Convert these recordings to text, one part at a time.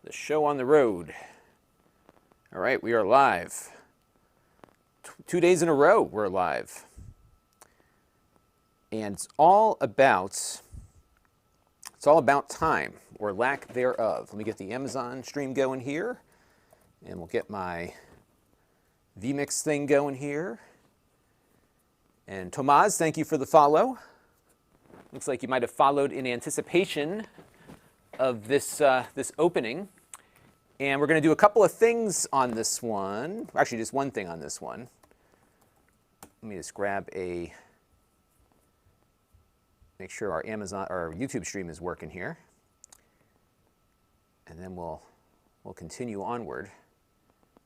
The show on the road. All right, we are live. 2 days in a row, we're live. And it's all about time, or lack thereof. Let me get the Amazon stream going here, and we'll get my vMix thing going here. And Tomaz, thank you for the follow. Looks like you might have followed in anticipation of this, this opening. And we're going to do a couple of things on this one. Actually, just one thing on this one. Let me just grab make sure our YouTube stream is working here. And then we'll continue onward.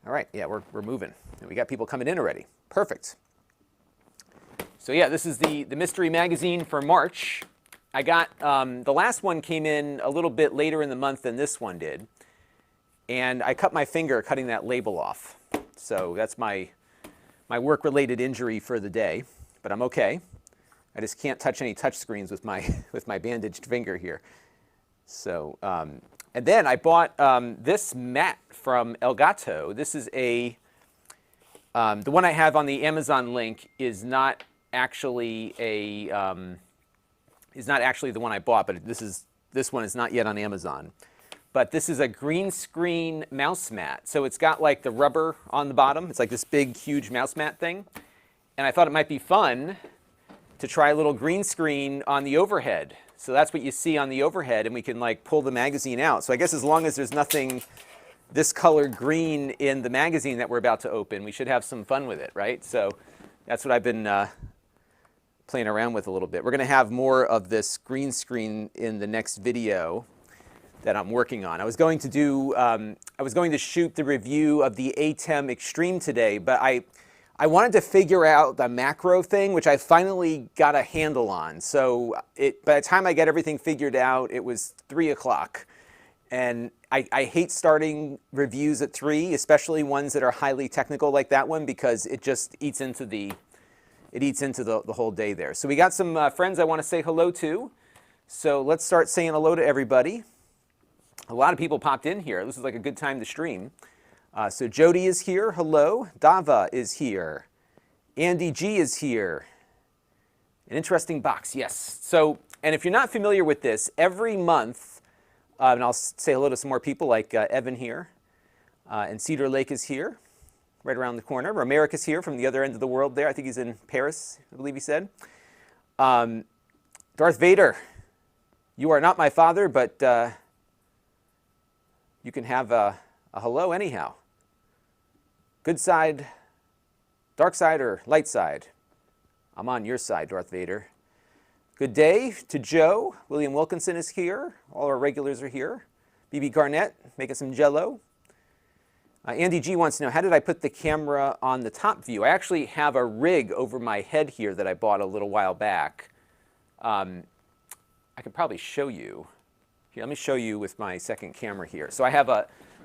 All right, yeah, we're moving. And we got people coming in already. Perfect. So yeah, this is the mystery magazine for March. I got, the last one came in a little bit later in the month than this one did. And I cut my finger cutting that label off. So that's my work-related injury for the day, but I'm okay. I just can't touch any touch screens with my bandaged finger here. So, and then I bought this mat from Elgato. This is the one I have on the Amazon link is not actually the one I bought, but this one is not yet on Amazon. But this is a green screen mouse mat. So it's got like the rubber on the bottom. It's like this big, huge mouse mat thing. And I thought it might be fun to try a little green screen on the overhead. So that's what you see on the overhead, and we can like pull the magazine out. So I guess as long as there's nothing this color green in the magazine that we're about to open, we should have some fun with it, right? So that's what I've been playing around with a little bit. We're going to have more of this green screen in the next video that I'm working on. I was going to shoot the review of the ATEM Extreme today, but I wanted to figure out the macro thing, which I finally got a handle on. So by the time I get everything figured out, it was 3 o'clock. And I hate starting reviews at 3, especially ones that are highly technical like that one, because it just eats into the whole day there. So we got some friends I want to say hello to. So let's start saying hello to everybody. A lot of people popped in here. This is like a good time to stream. So Jody is here. Hello. Dava is here. Andy G is here. An interesting box. Yes. So, and if you're not familiar with this, every month, and I'll say hello to some more people like Evan here, and Cedar Lake is here, right around the corner. Romeric is here from the other end of the world there. I think he's in Paris, I believe he said. Darth Vader, you are not my father, but you can have a hello anyhow. Good side, dark side, or light side? I'm on your side, Darth Vader. Good day to Joe. William Wilkinson is here. All our regulars are here. BB Garnett, making some jello. Andy G wants to know, how did I put the camera on the top view? I actually have a rig over my head here that I bought a little while back. I could probably show you. Here, let me show you with my second camera here. So I have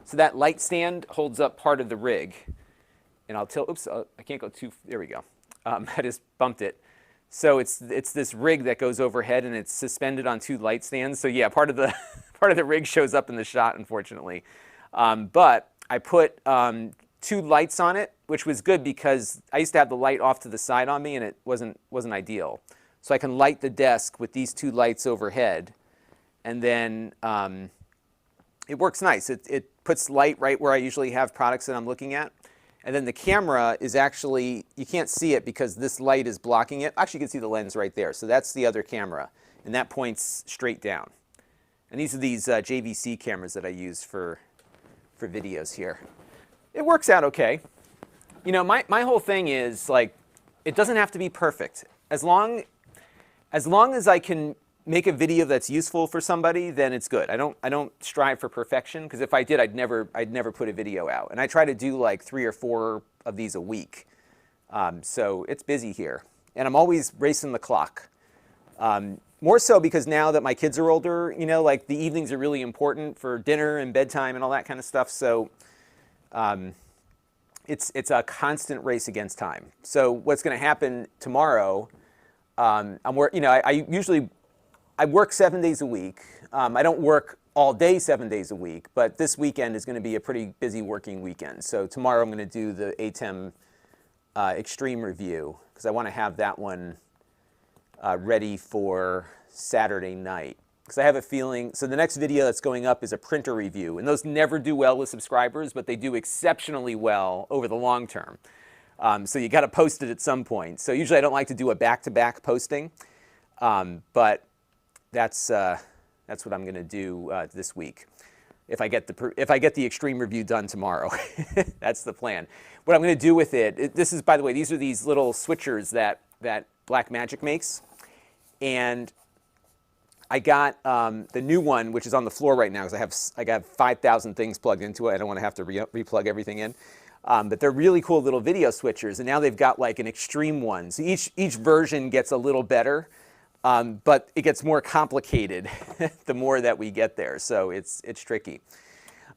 so that light stand holds up part of the rig. And I'll tilt, oops, I can't go too, there we go. I just bumped it. So it's this rig that goes overhead, and it's suspended on 2 light stands. So yeah, part of the rig shows up in the shot, unfortunately. But I put 2 lights on it, which was good because I used to have the light off to the side on me, and it wasn't ideal. So I can light the desk with these 2 lights overhead. And then it works nice. It puts light right where I usually have products that I'm looking at. And then the camera is actually, you can't see it because this light is blocking it. Actually, you can see the lens right there. So that's the other camera. And that points straight down. And these are these JVC cameras that I use for videos here. It works out okay. You know, my whole thing is, like, it doesn't have to be perfect. As long as I can make a video that's useful for somebody, then it's good. I don't strive for perfection, because if I did, I'd never put a video out. And I try to do like 3 or 4 of these a week. So it's busy here. And I'm always racing the clock. More so because now that my kids are older, you know, like the evenings are really important for dinner and bedtime and all that kind of stuff. So it's a constant race against time. So what's going to happen tomorrow, I work 7 days a week. I don't work all day, 7 days a week, but this weekend is going to be a pretty busy working weekend. So tomorrow I'm going to do the ATEM Extreme review because I want to have that one ready for Saturday night. Because I have a feeling, so the next video that's going up is a printer review, and those never do well with subscribers, but they do exceptionally well over the long term. So you got to post it at some point. So usually I don't like to do a back-to-back posting, but that's what I'm going to do this week. If I get the Extreme review done tomorrow, that's the plan. What I'm going to do with it, this is, by the way, these are these little switchers that Blackmagic makes, and I got the new one, which is on the floor right now because I got 5,000 things plugged into it. I don't want to have to replug everything in. But they're really cool little video switchers, and now they've got like an extreme one. So each version gets a little better, but it gets more complicated the more that we get there. So it's tricky.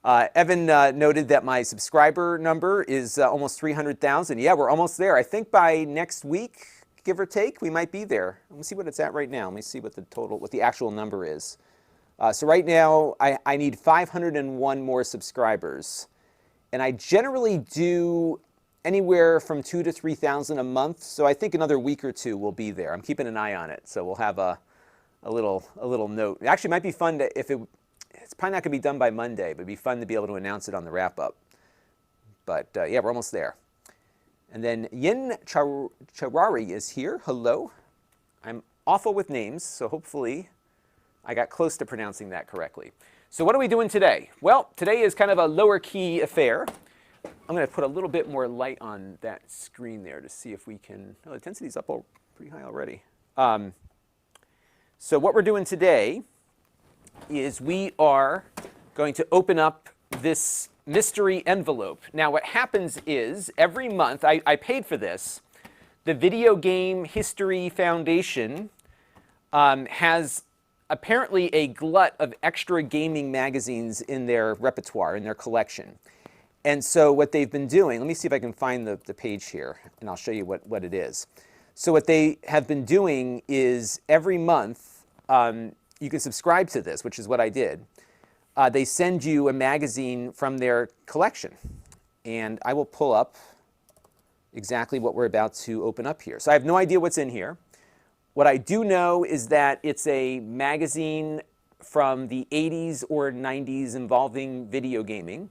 Evan noted that my subscriber number is almost 300,000. Yeah, we're almost there. I think by next week, give or take, we might be there. Let me see what it's at right now. Let me see what the actual number is. So right now, I need 501 more subscribers. And I generally do anywhere from 2,000 to 3,000 a month. So I think another week or two we'll be there. I'm keeping an eye on it. So we'll have a little note. It actually might be fun to, it's probably not going to be done by Monday, but it'd be fun to be able to announce it on the wrap-up. But yeah, we're almost there. And then Yin Charari is here. Hello. I'm awful with names, so hopefully I got close to pronouncing that correctly. So what are we doing today? Well, today is kind of a lower key affair. I'm going to put a little bit more light on that screen there to see if we can, oh, the intensity's up pretty high already. So what we're doing today is we are going to open up this mystery envelope. Now what happens is every month, I paid for this, the Video Game History Foundation has apparently a glut of extra gaming magazines in their repertoire, in their collection. And so what they've been doing, let me see if I can find the page here, and I'll show you what it is. So what they have been doing is every month, you can subscribe to this, which is what I did. They send you a magazine from their collection. And I will pull up exactly what we're about to open up here. So I have no idea what's in here. What I do know is that it's a magazine from the 80s or 90s involving video gaming.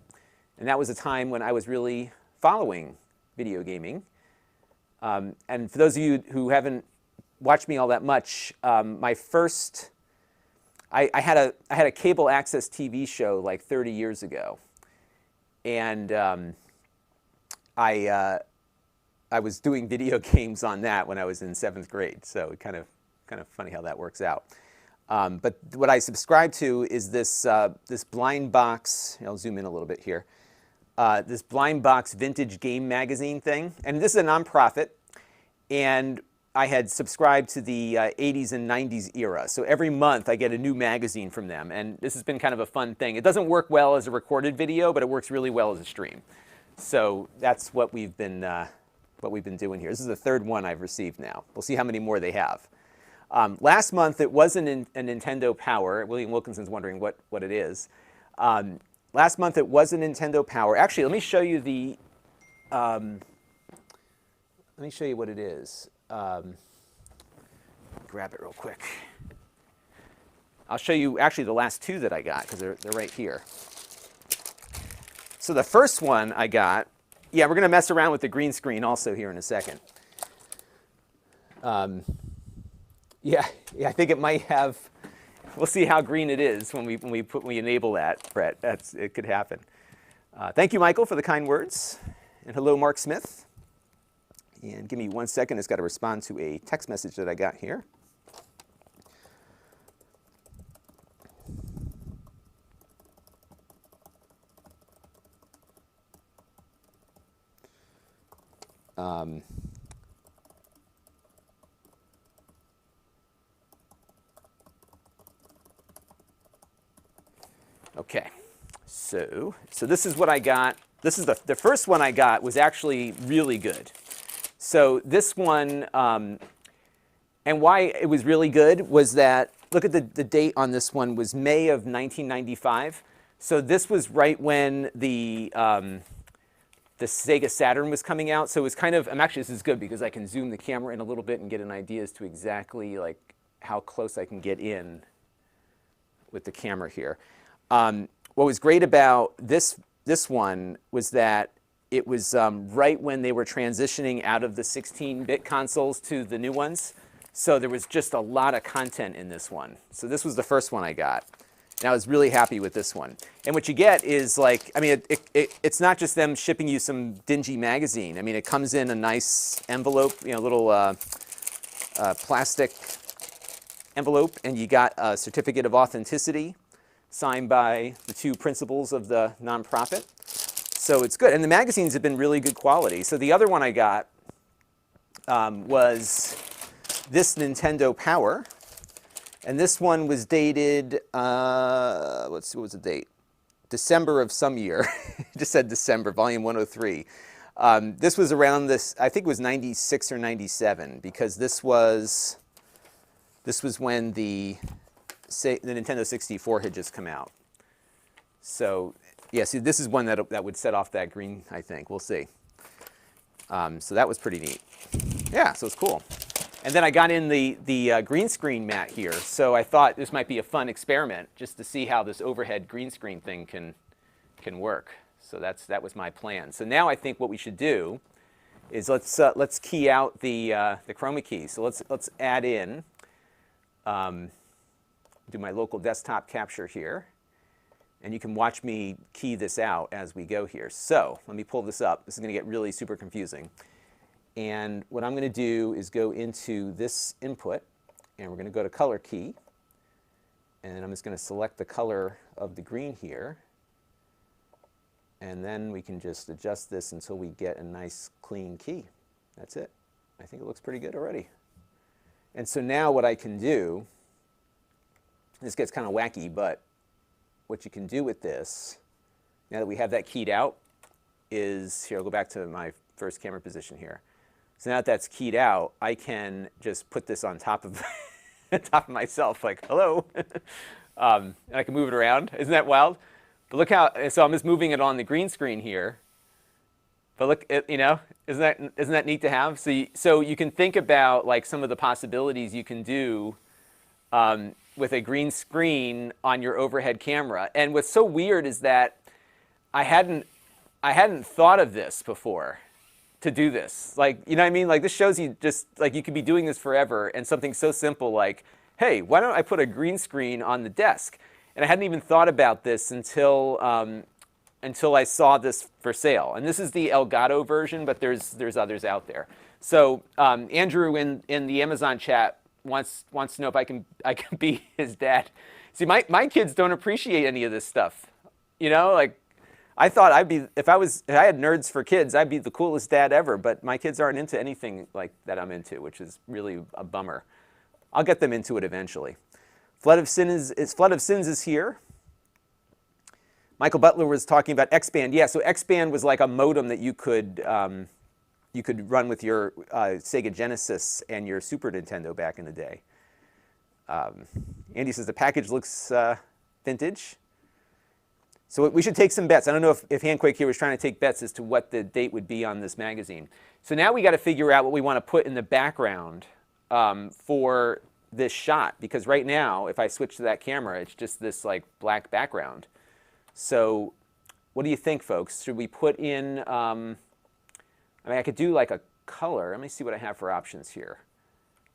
And that was a time when I was really following video gaming. And for those of you who haven't watched me all that much, my first, I had a cable access TV show like 30 years ago. And I was doing video games on that when I was in 7th grade, so kind of funny how that works out. But what I subscribe to is this blind box. I'll zoom in a little bit here. This blind box vintage game magazine thing, and this is a nonprofit, and I had subscribed to the 80s and 90s era. So every month I get a new magazine from them, and this has been kind of a fun thing. It doesn't work well as a recorded video, but it works really well as a stream. So that's what we've been doing here. This is the third one I've received now. We'll see how many more they have. Last month it wasn't a Nintendo Power. William Wilkinson's wondering what it is. Last month it was a Nintendo Power. Actually, let me show you the. Let me show you what it is. Grab it real quick. I'll show you actually the last two that I got because they're right here. So the first one I got. Yeah, we're going to mess around with the green screen also here in a second. Yeah, I think it might have. We'll see how green it is when we enable that, Brett. It could happen. Thank you, Michael, for the kind words, and hello, Mark Smith. And give me 1 second. It's got to respond to a text message that I got here. Okay, so this is what I got. This is the first one I got was actually really good. So this one, and why it was really good was that look at the date on this one was May of 1995. So this was right when the Sega Saturn was coming out. So it was kind of, actually this is good because I can zoom the camera in a little bit and get an idea as to exactly like how close I can get in with the camera here. What was great about this one was that it was right when they were transitioning out of the 16-bit consoles to the new ones. So there was just a lot of content in this one. So this was the first one I got. And I was really happy with this one. And what you get is like, I mean, it's not just them shipping you some dingy magazine. I mean, it comes in a nice envelope, you know, little plastic envelope, and you got a certificate of authenticity signed by the two principals of the nonprofit. So it's good. And the magazines have been really good quality. So the other one I got was this Nintendo Power. And this one was dated, what was the date? December of some year. It just said December, volume 103. This was around this, I think it was 96 or 97, because this was when the Nintendo 64 had just come out. So yeah, see, this is one that would set off that green, I think. We'll see. So that was pretty neat. Yeah, so it's cool. And then I got in the green screen mat here. So I thought this might be a fun experiment just to see how this overhead green screen thing can work. So that was my plan. So now I think what we should do is let's key out the chroma key. So let's add in, do my local desktop capture here. And you can watch me key this out as we go here. So let me pull this up. This is going to get really super confusing. And what I'm going to do is go into this input, and we're going to go to color key. And I'm just going to select the color of the green here. And then we can just adjust this until we get a nice clean key. That's it. I think it looks pretty good already. And so now what I can do, this gets kind of wacky, but what you can do with this, now that we have that keyed out, is, here, I'll go back to my first camera position here. So now that that's keyed out, I can just put this on top of, top of myself, like, hello. And I can move it around. Isn't that wild? But look how, so I'm just moving it on the green screen here. But look, you know, isn't that neat to have? So you can think about like some of the possibilities you can do with a green screen on your overhead camera. And what's so weird is that I hadn't thought of this before. To do this, like, you know what I mean? Like, this shows you just like you could be doing this forever, and something so simple like, hey, why don't I put a green screen on the desk? And I hadn't even thought about this until I saw this for sale. And this is the Elgato version, but there's others out there. So Andrew in the Amazon chat wants to know if I can be his dad. See, my kids don't appreciate any of this stuff. You know, like. I thought I'd be, if I had nerds for kids, I'd be the coolest dad ever, but my kids aren't into anything like that I'm into, which is really a bummer. I'll get them into it eventually. Flood of Sins is here. Michael Butler was talking about X-Band. Yeah, so X-Band was like a modem that you could run with your Sega Genesis and your Super Nintendo back in the day. Andy says the package looks vintage. So we should take some bets. I don't know if Handquake here was trying to take bets as to what the date would be on this magazine. So now we got to figure out what we want to put in the background for this shot. Because right now, if I switch to that camera, it's just this like black background. So what do you think, folks? Should we put in, I mean, I could do like a color. Let me see what I have for options here.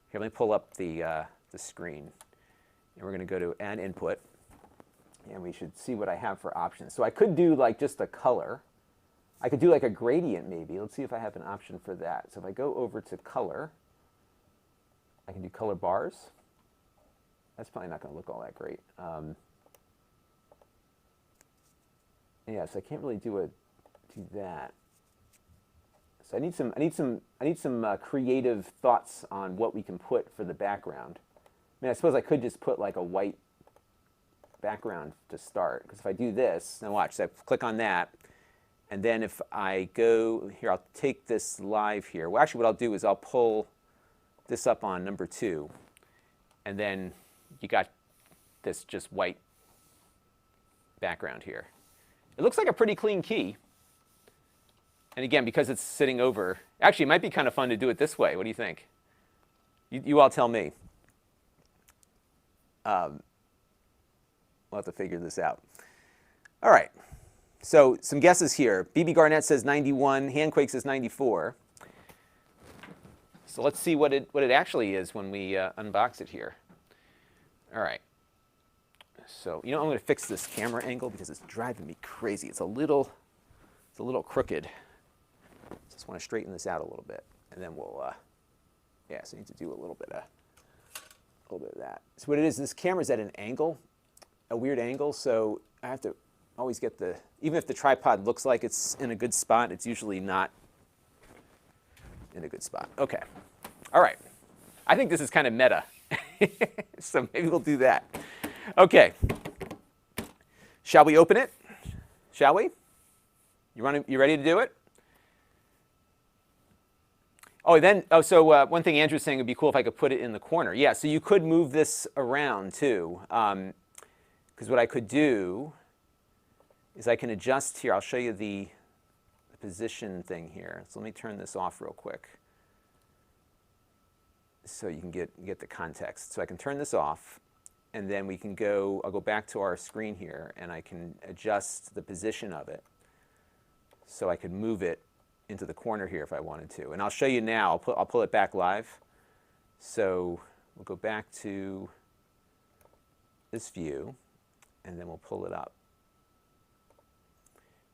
Here, let me pull up the screen. And we're going to go to Add Input. And we should see what I have for options. So I could do like just a color. I could do like a gradient maybe. Let's see if I have an option for that. So if I go over to color, I can do color bars. That's probably not going to look all that great. Yeah, so I can't really do that. So I need some creative thoughts on what we can put for the background. I mean, I suppose I could just put like a white background to start, because if I do this, now watch, so I click on that, and then if I go here, I'll take this live here. Well, actually what I'll do is I'll pull this up on number 2, and then you got this just white background here. It looks like a pretty clean key. And again, because it's sitting over, actually it might be kind of fun to do it this way. What do you think? You all tell me. We'll have to figure this out. All right, so some guesses here. BB Garnett says 91, Handquake says 94. So let's see what it actually is when we unbox it here. All right. So, I'm going to fix this camera angle because it's driving me crazy. It's a little crooked. Just want to straighten this out a little bit, and then we'll, so I need to do a little bit of that. So what it is, this camera's at an angle, a weird angle, so I have to always get even if the tripod looks like it's in a good spot, it's usually not in a good spot. Okay. All right. I think this is kind of meta, so maybe we'll do that. Okay. Shall we open it? Shall we? You ready to do it? So one thing Andrew's saying, it would be cool if I could put it in the corner. Yeah, so you could move this around too. Because what I could do is I can adjust here. I'll show you the position thing here. So let me turn this off real quick so you can get the context. So I can turn this off, and then I'll go back to our screen here, and I can adjust the position of it so I could move it into the corner here if I wanted to. And I'll show you now. I'll pull it back live. So we'll go back to this view, and then we'll pull it up.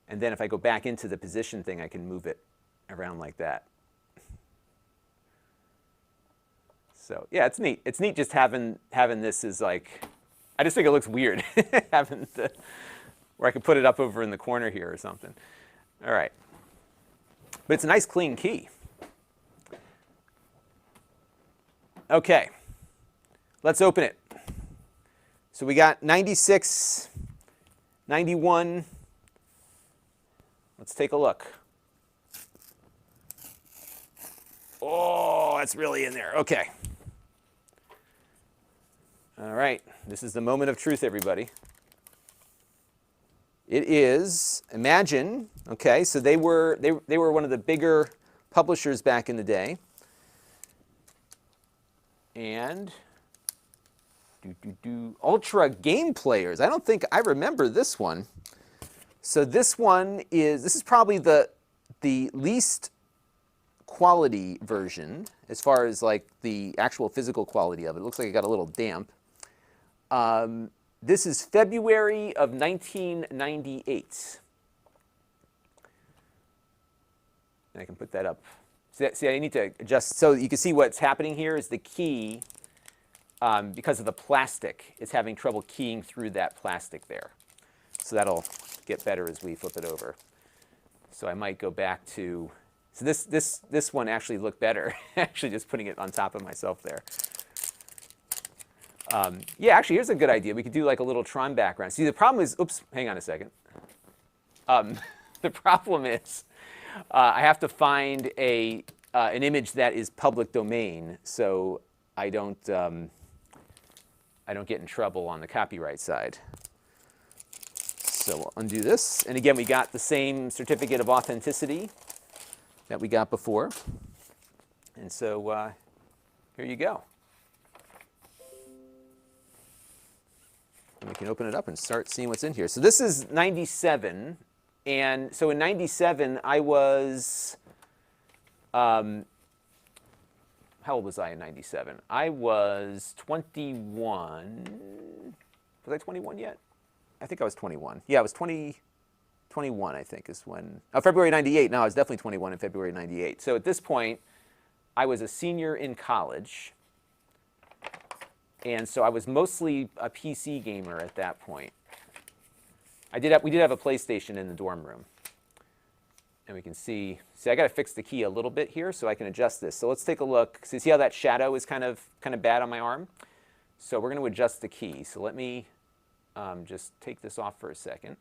And then if I go back into the position thing, I can move it around like that. So yeah, it's neat. It's neat just having this as like, I just think it looks weird having where I could put it up over in the corner here or something. All right. But it's a nice clean key. Okay. Let's open it. So we got 96, 91. Let's take a look. Oh, that's really in there. Okay. All right. This is the moment of truth, everybody. It is, imagine, okay, so they were one of the bigger publishers back in the day. And Ultra Game Players. I don't think I remember this one. So this is probably the least quality version as far as like the actual physical quality of it. It looks like it got a little damp. This is February of 1998. And I can put that up. See, I need to adjust. So you can see what's happening here is the key, because of the plastic, it's having trouble keying through that plastic there. So that'll get better as we flip it over. So I might go back to, so this one actually looked better, actually just putting it on top of myself there. Yeah, actually, here's a good idea. We could do like a little Tron background. See, the problem is, oops, hang on a second. The problem is I have to find an image that is public domain, so I don't get in trouble on the copyright side. So we'll undo this. And again, we got the same certificate of authenticity that we got before. And so here you go. And we can open it up and start seeing what's in here. So this is 97. And so in 97, I was, how old was I in 97? I was 21. Was I 21 yet? I think I was 21. Yeah, I was 21, I think, is when, February 98. No, I was definitely 21 in February 98. So at this point, I was a senior in college. And so I was mostly a PC gamer at that point. We did have a PlayStation in the dorm room. And we can see I got to fix the key a little bit here so I can adjust this. So let's take a look. So you see how that shadow is kind of bad on my arm? So we're going to adjust the key. So let me just take this off for a second.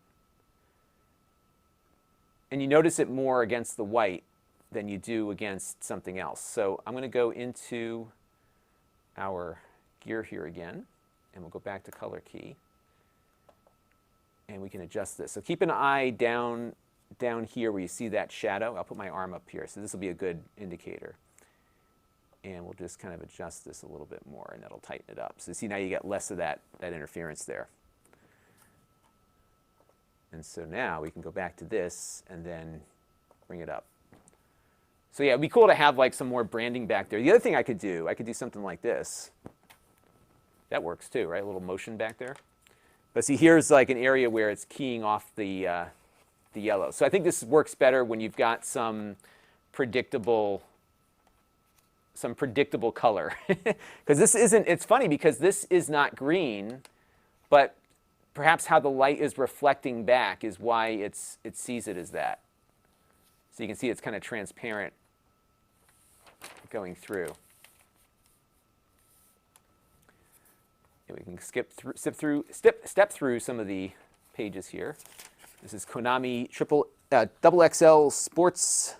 And you notice it more against the white than you do against something else. So I'm going to go into our gear here again, And we'll go back to color key. And we can adjust this. So keep an eye down here where you see that shadow. I'll put my arm up here. So this will be a good indicator. And we'll just kind of adjust this a little bit more, and that'll tighten it up. So see, now you get less of that interference there. And so now we can go back to this and then bring it up. So yeah, it'd be cool to have like some more branding back there. The other thing I could do something like this. That works too, right? A little motion back there. But see, here's like an area where it's keying off the yellow. So I think this works better when you've got some predictable color. Because this isn't, it's funny because this is not green, but perhaps how the light is reflecting back is why it sees it as that. So you can see it's kind of transparent going through. And we can step through some of the pages here. This is Konami XXL Sports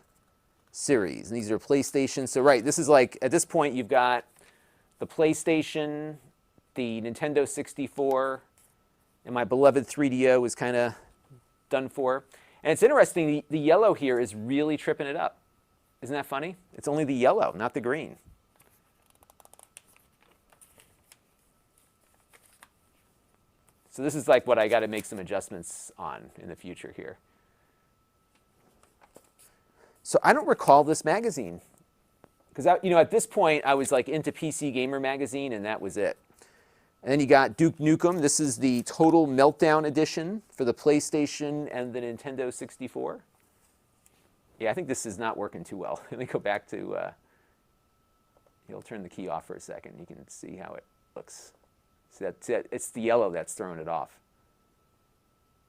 Series, and these are PlayStation. So right, this is like, at this point you've got the PlayStation, the Nintendo 64, and my beloved 3DO is kind of done for. And it's interesting, the yellow here is really tripping it up. Isn't that funny? It's only the yellow, not the green. So this is like what I got to make some adjustments on in the future here. So I don't recall this magazine. Because at this point, I was like into PC Gamer magazine, and that was it. And then you got Duke Nukem. This is the Total Meltdown edition for the PlayStation and the Nintendo 64. Yeah, I think this is not working too well. Let me go back to, you'll turn the key off for a second. You can see how it looks. See, that's it. It's the yellow that's throwing it off.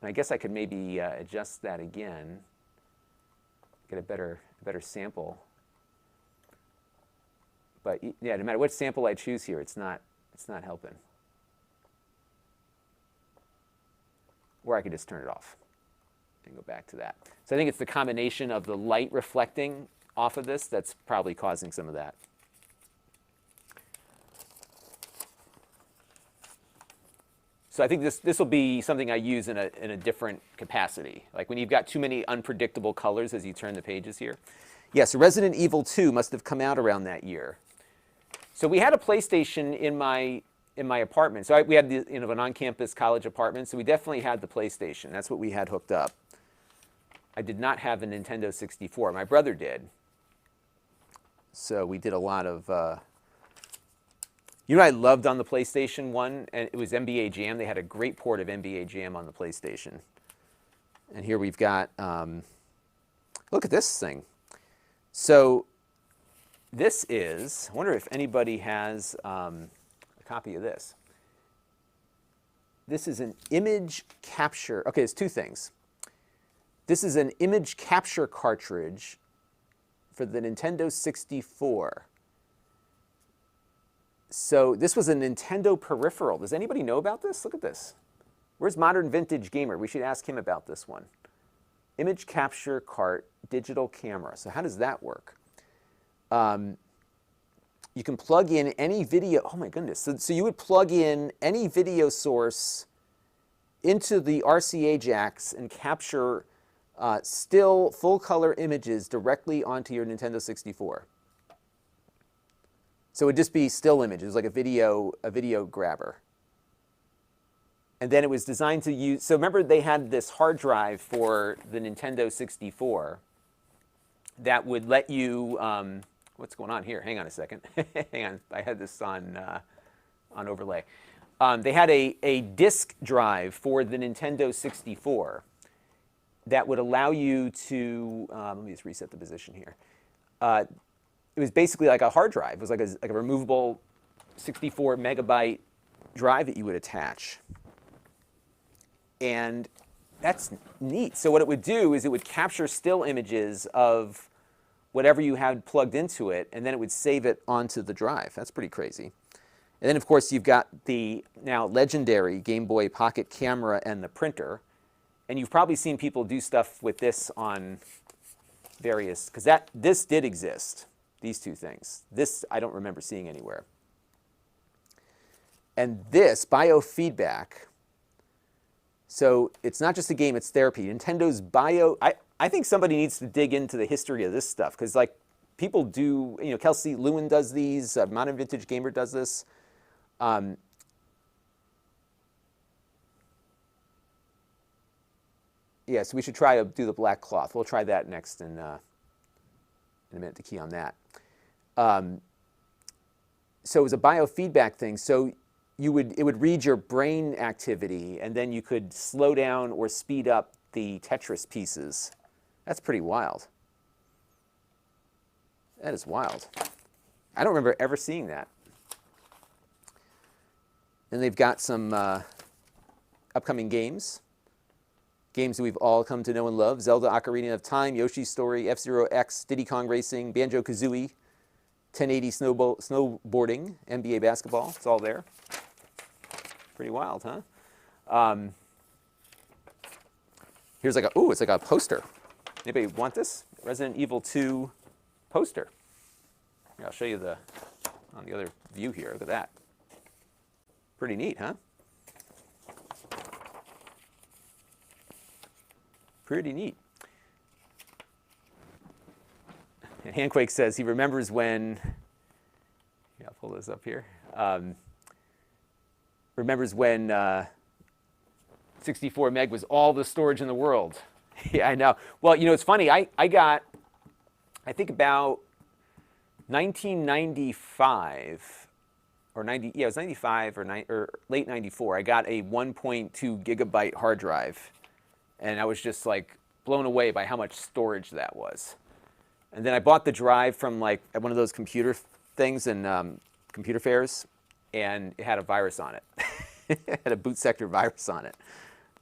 And I guess I could maybe adjust that again, get a better sample. But yeah, no matter what sample I choose here, it's not helping. Or I could just turn it off and go back to that. So I think it's the combination of the light reflecting off of this that's probably causing some of that. So I think this will be something I use in a different capacity. Like when you've got too many unpredictable colors as you turn the pages here. Yes, Resident Evil 2 must have come out around that year. So we had a PlayStation in my apartment. So we had an on-campus college apartment, so we definitely had the PlayStation. That's what we had hooked up. I did not have a Nintendo 64. My brother did. So we did a lot of... You know what I loved on the PlayStation 1? And it was NBA Jam. They had a great port of NBA Jam on the PlayStation. And here we've got... look at this thing. So this is... I wonder if anybody has a copy of this. This is an image capture... Okay, there's two things. This is an image capture cartridge for the Nintendo 64. So this was a Nintendo peripheral. Does anybody know about this? Look at this. Where's Modern Vintage Gamer? We should ask him about this one. Image capture cart, digital camera. So how does that work? You can plug in any video. Oh my goodness. So you would plug in any video source into the RCA jacks and capture still full-color images directly onto your Nintendo 64. So it would just be still images, like a video grabber. And then it was designed to use, so remember they had this hard drive for the Nintendo 64 that would let you, what's going on here? Hang on a second. Hang on, I had this on overlay. They had a disk drive for the Nintendo 64 that would allow you to, let me just reset the position here. It was basically like a hard drive. It was like a removable 64 megabyte drive that you would attach. And that's neat. So what it would do is it would capture still images of whatever you had plugged into it, and then it would save it onto the drive. That's pretty crazy. And then, of course, you've got the now legendary Game Boy Pocket camera and the printer. And you've probably seen people do stuff with this on various, because this did exist. These two things. This I don't remember seeing anywhere. And this, biofeedback, so it's not just a game, it's therapy. Nintendo I think somebody needs to dig into the history of this stuff, because like people do, Kelsey Lewin does these, Modern Vintage Gamer does this. Yeah, so we should try to do the black cloth. We'll try that next in a minute to key on that. So it was a biofeedback thing. So it would read your brain activity, and then you could slow down or speed up the Tetris pieces. That's pretty wild. That is wild. I don't remember ever seeing that. And they've got some upcoming games. Games that we've all come to know and love. Zelda Ocarina of Time, Yoshi's Story, F-Zero X, Diddy Kong Racing, Banjo-Kazooie, 1080 snowboarding, NBA basketball. It's all there. Pretty wild, huh? Here's like it's like a poster. Anybody want this? Resident Evil 2 poster. Here, I'll show you on the other view here. Look at that. Pretty neat, huh? Pretty neat. And Handquake says he remembers when, I'll pull this up here, remembers when 64 meg was all the storage in the world. Yeah, I know. Well, it's funny. I think about 1995, or 90, yeah, it was 95 or late 94. I got a 1.2 gigabyte hard drive. And I was just like blown away by how much storage that was. And then I bought the drive from like one of those computer things in computer fairs, and it had a virus on it. It had a boot sector virus on it.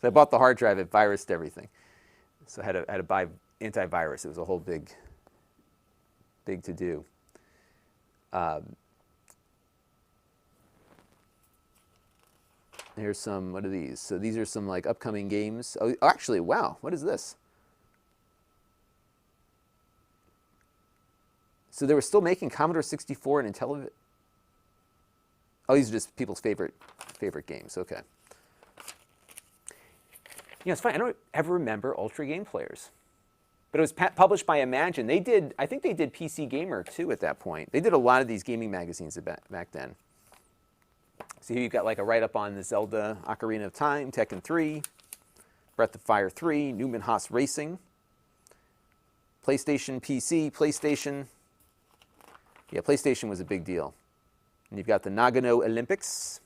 So I bought the hard drive, it virused everything. So I had to buy antivirus. It was a whole big to do. Here's some, what are these? So these are some like upcoming games. Oh, actually, wow, what is this? So they were still making Commodore 64 and Intellivision. Oh, these are just people's favorite games, okay. It's funny, I don't ever remember Ultra Game Players. But it was published by Imagine. I think they did PC Gamer too at that point. They did a lot of these gaming magazines back then. So here you've got like a write-up on the Zelda Ocarina of Time, Tekken 3, Breath of Fire 3, Newman Haas Racing, PlayStation, PC, PlayStation. Yeah, PlayStation was a big deal. And you've got the Nagano Olympics.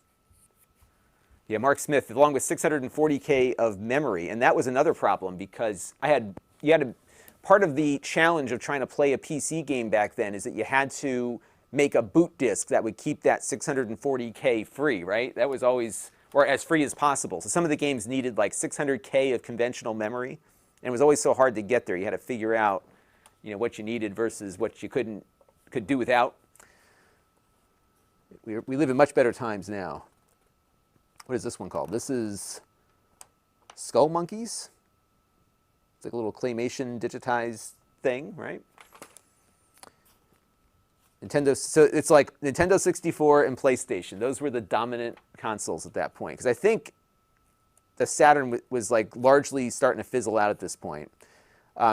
Yeah, Mark Smith, along with 640K of memory. And that was another problem because part of the challenge of trying to play a PC game back then is that you had to make a boot disk that would keep that 640K free, right? That was always, or as free as possible. So some of the games needed like 600K of conventional memory, and it was always so hard to get there. You had to figure out, what you needed versus what you could do without. We live in much better times now. What is this one called? This is Skull Monkeys. It's like a little claymation digitized thing, right? So it's like Nintendo 64 and PlayStation. Those were the dominant consoles at that point. Because I think the Saturn was like largely starting to fizzle out at this point.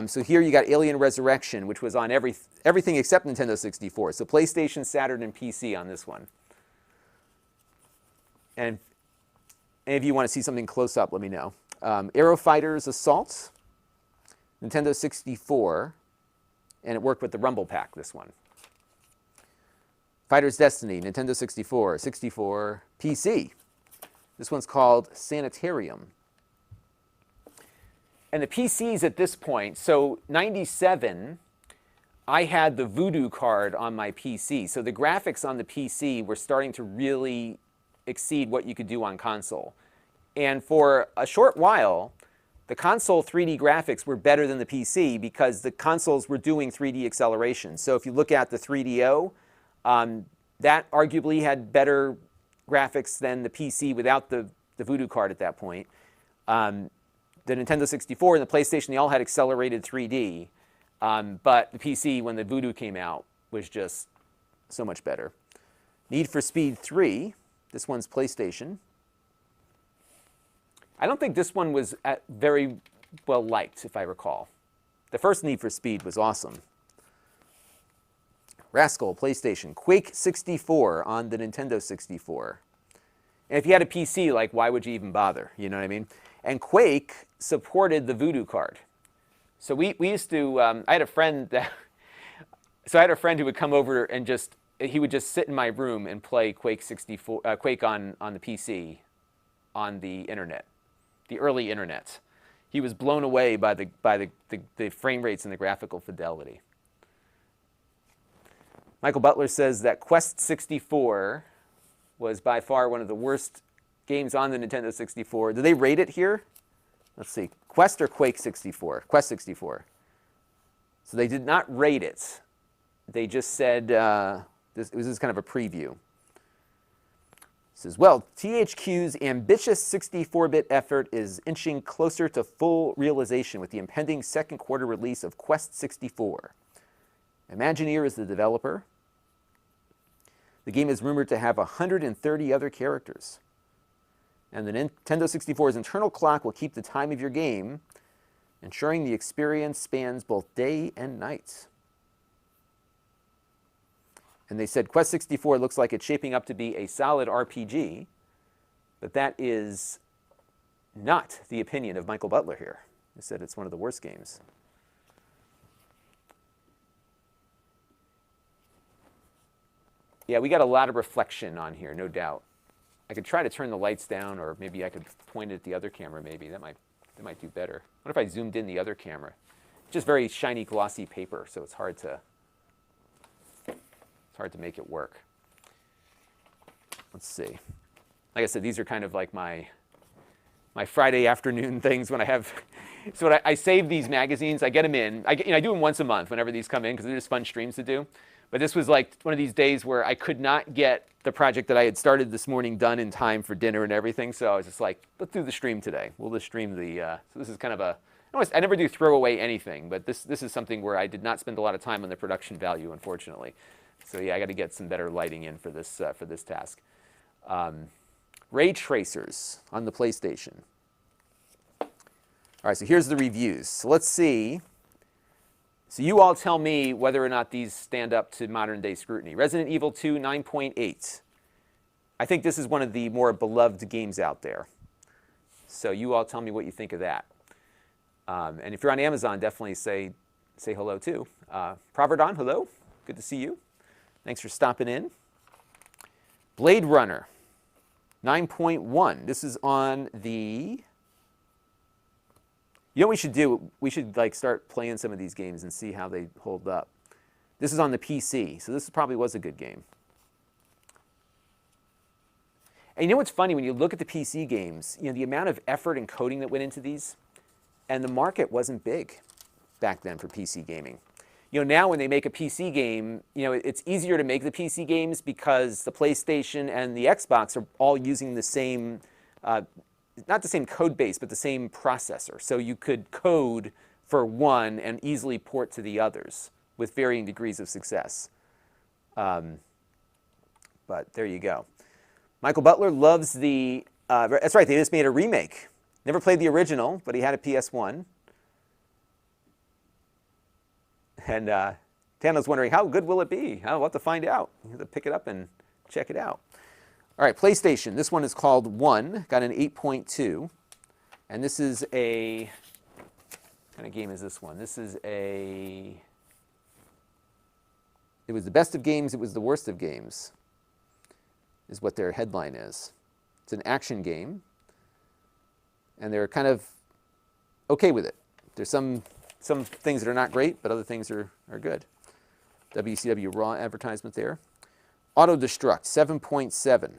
So here you got Alien Resurrection, which was on everything except Nintendo 64. So PlayStation, Saturn, and PC on this one. And if you want to see something close up, let me know. Aero Fighters Assault, Nintendo 64, and it worked with the Rumble Pack, this one. Fighter's Destiny, Nintendo 64, 64, PC. This one's called Sanitarium. And the PCs at this point, so 97, I had the Voodoo card on my PC. So the graphics on the PC were starting to really exceed what you could do on console. And for a short while, the console 3D graphics were better than the PC because the consoles were doing 3D acceleration. So if you look at the 3DO, that arguably had better graphics than the PC without the Voodoo card at that point. The Nintendo 64 and the PlayStation, they all had accelerated 3D. But the PC, when the Voodoo came out, was just so much better. Need for Speed 3. This one's PlayStation. I don't think this one was very well liked, if I recall. The first Need for Speed was awesome. Rascal, PlayStation. Quake 64 on the Nintendo 64. And if you had a PC, like, why would you even bother? You know what I mean? And Quake supported the Voodoo card. So we used to, I had a friend that, so I had a friend who would come over and he would just sit in my room and play Quake 64, Quake on the PC, on the internet, the early internet. He was blown away by the frame rates and the graphical fidelity. Michael Butler says that Quest 64 was by far one of the worst games on the Nintendo 64. Do they rate it here? Let's see. Quest or Quake 64? Quest 64. So they did not rate it. They just said, it was just kind of a preview. It says, well, THQ's ambitious 64-bit effort is inching closer to full realization with the impending second quarter release of Quest 64. Imagineer is the developer. The game is rumored to have 130 other characters. And the Nintendo 64's internal clock will keep the time of your game, ensuring the experience spans both day and night. And they said Quest 64 looks like it's shaping up to be a solid RPG, but that is not the opinion of Michael Butler here. He said it's one of the worst games. Yeah, we got a lot of reflection on here, no doubt. I could try to turn the lights down, or maybe I could point it at the other camera, maybe. That might do better. What if I zoomed in the other camera? It's just very shiny, glossy paper, so it's hard to make it work. Let's see. Like I said, these are kind of like my Friday afternoon things when I have. So when I save these magazines, I get them in. I do them once a month whenever these come in because they're just fun streams to do. But this was like one of these days where I could not get the project that I had started this morning done in time for dinner and everything. So I was just like, let's do the stream today. We'll just stream the. So this is kind of a. I never do throw away anything, but this is something where I did not spend a lot of time on the production value, unfortunately. So yeah, I got to get some better lighting in for this task. Ray tracers on the PlayStation. All right, so here's the reviews. So let's see. So you all tell me whether or not these stand up to modern day scrutiny. Resident Evil 2, 9.8. I think this is one of the more beloved games out there. So you all tell me what you think of that. And if you're on Amazon, definitely say hello too. Proverdon, hello. Good to see you. Thanks for stopping in. Blade Runner, 9.1. This is on the... You know what we should do? We should like start playing some of these games and see how they hold up. This is on the PC, so this probably was a good game. And you know what's funny? When you look at the PC games, the amount of effort and coding that went into these, and the market wasn't big back then for PC gaming. Now when they make a PC game, it's easier to make the PC games because the PlayStation and the Xbox are all using the same, not the same code base, but the same processor. So you could code for one and easily port to the others with varying degrees of success. But there you go. Michael Butler loves the, that's right, they just made a remake. Never played the original, but he had a PS1. And Tano's wondering, how good will it be? We'll have to find out. You have to pick it up and check it out. All right, PlayStation. This one is called One. Got an 8.2. And this is a... What kind of game is this one? This is a... It was the best of games, it was the worst of games, is what their headline is. It's an action game. And they're kind of okay with it. There's some things that are not great, but other things are good. WCW Raw advertisement there. Auto Destruct, 7.7.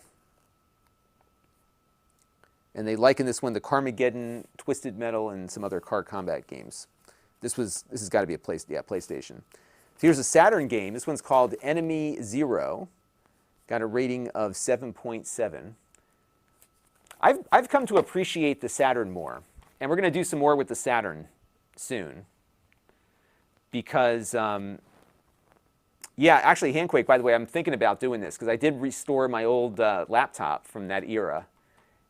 And they liken this one to Carmageddon, Twisted Metal, and some other car combat games. This has got to be a PlayStation. So here's a Saturn game. This one's called Enemy Zero. Got a rating of 7.7. I've come to appreciate the Saturn more, and we're going to do some more with the Saturn soon, because Yeah, actually, Handquake, by the way, I'm thinking about doing this because I did restore my old laptop from that era.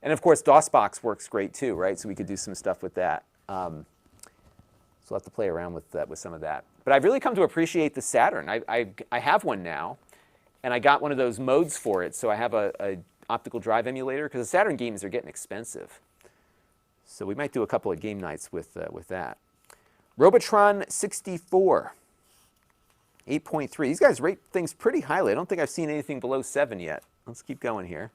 And of course, DOSBox works great too, right? So we could do some stuff with that. So we'll have to play around with that, with some of that. But I've really come to appreciate the Saturn. I have one now, and I got one of those modes for it. So I have a optical drive emulator because the Saturn games are getting expensive. So we might do a couple of game nights with that. Robotron 64. 8.3. These guys rate things pretty highly. I don't think I've seen anything below 7 yet. Let's keep going here.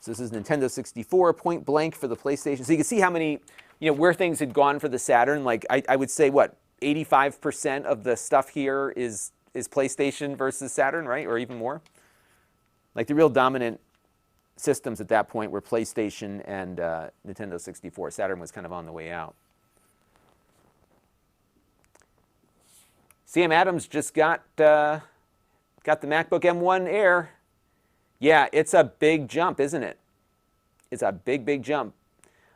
So this is Nintendo 64, point blank for the PlayStation. So you can see how many, where things had gone for the Saturn. Like I would say, what, 85% of the stuff here is PlayStation versus Saturn, right? Or even more. Like the real dominant systems at that point were PlayStation and Nintendo 64. Saturn was kind of on the way out. Sam Adams just got the MacBook M1 Air. Yeah, it's a big jump, isn't it? It's a big, big jump.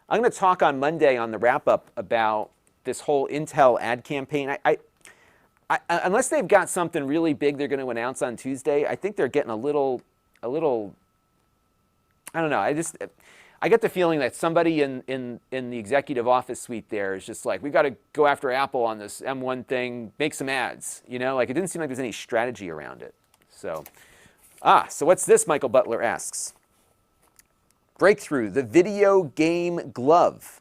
I'm going to talk on Monday on the wrap-up about this whole Intel ad campaign. Unless they've got something really big they're going to announce on Tuesday, I think they're getting a little, I don't know. I get the feeling that somebody in the executive office suite there is just like, we got to go after Apple on this M1 thing, make some ads, Like it didn't seem like there's any strategy around it. So, so what's this, Michael Butler asks. Breakthrough, the video game glove.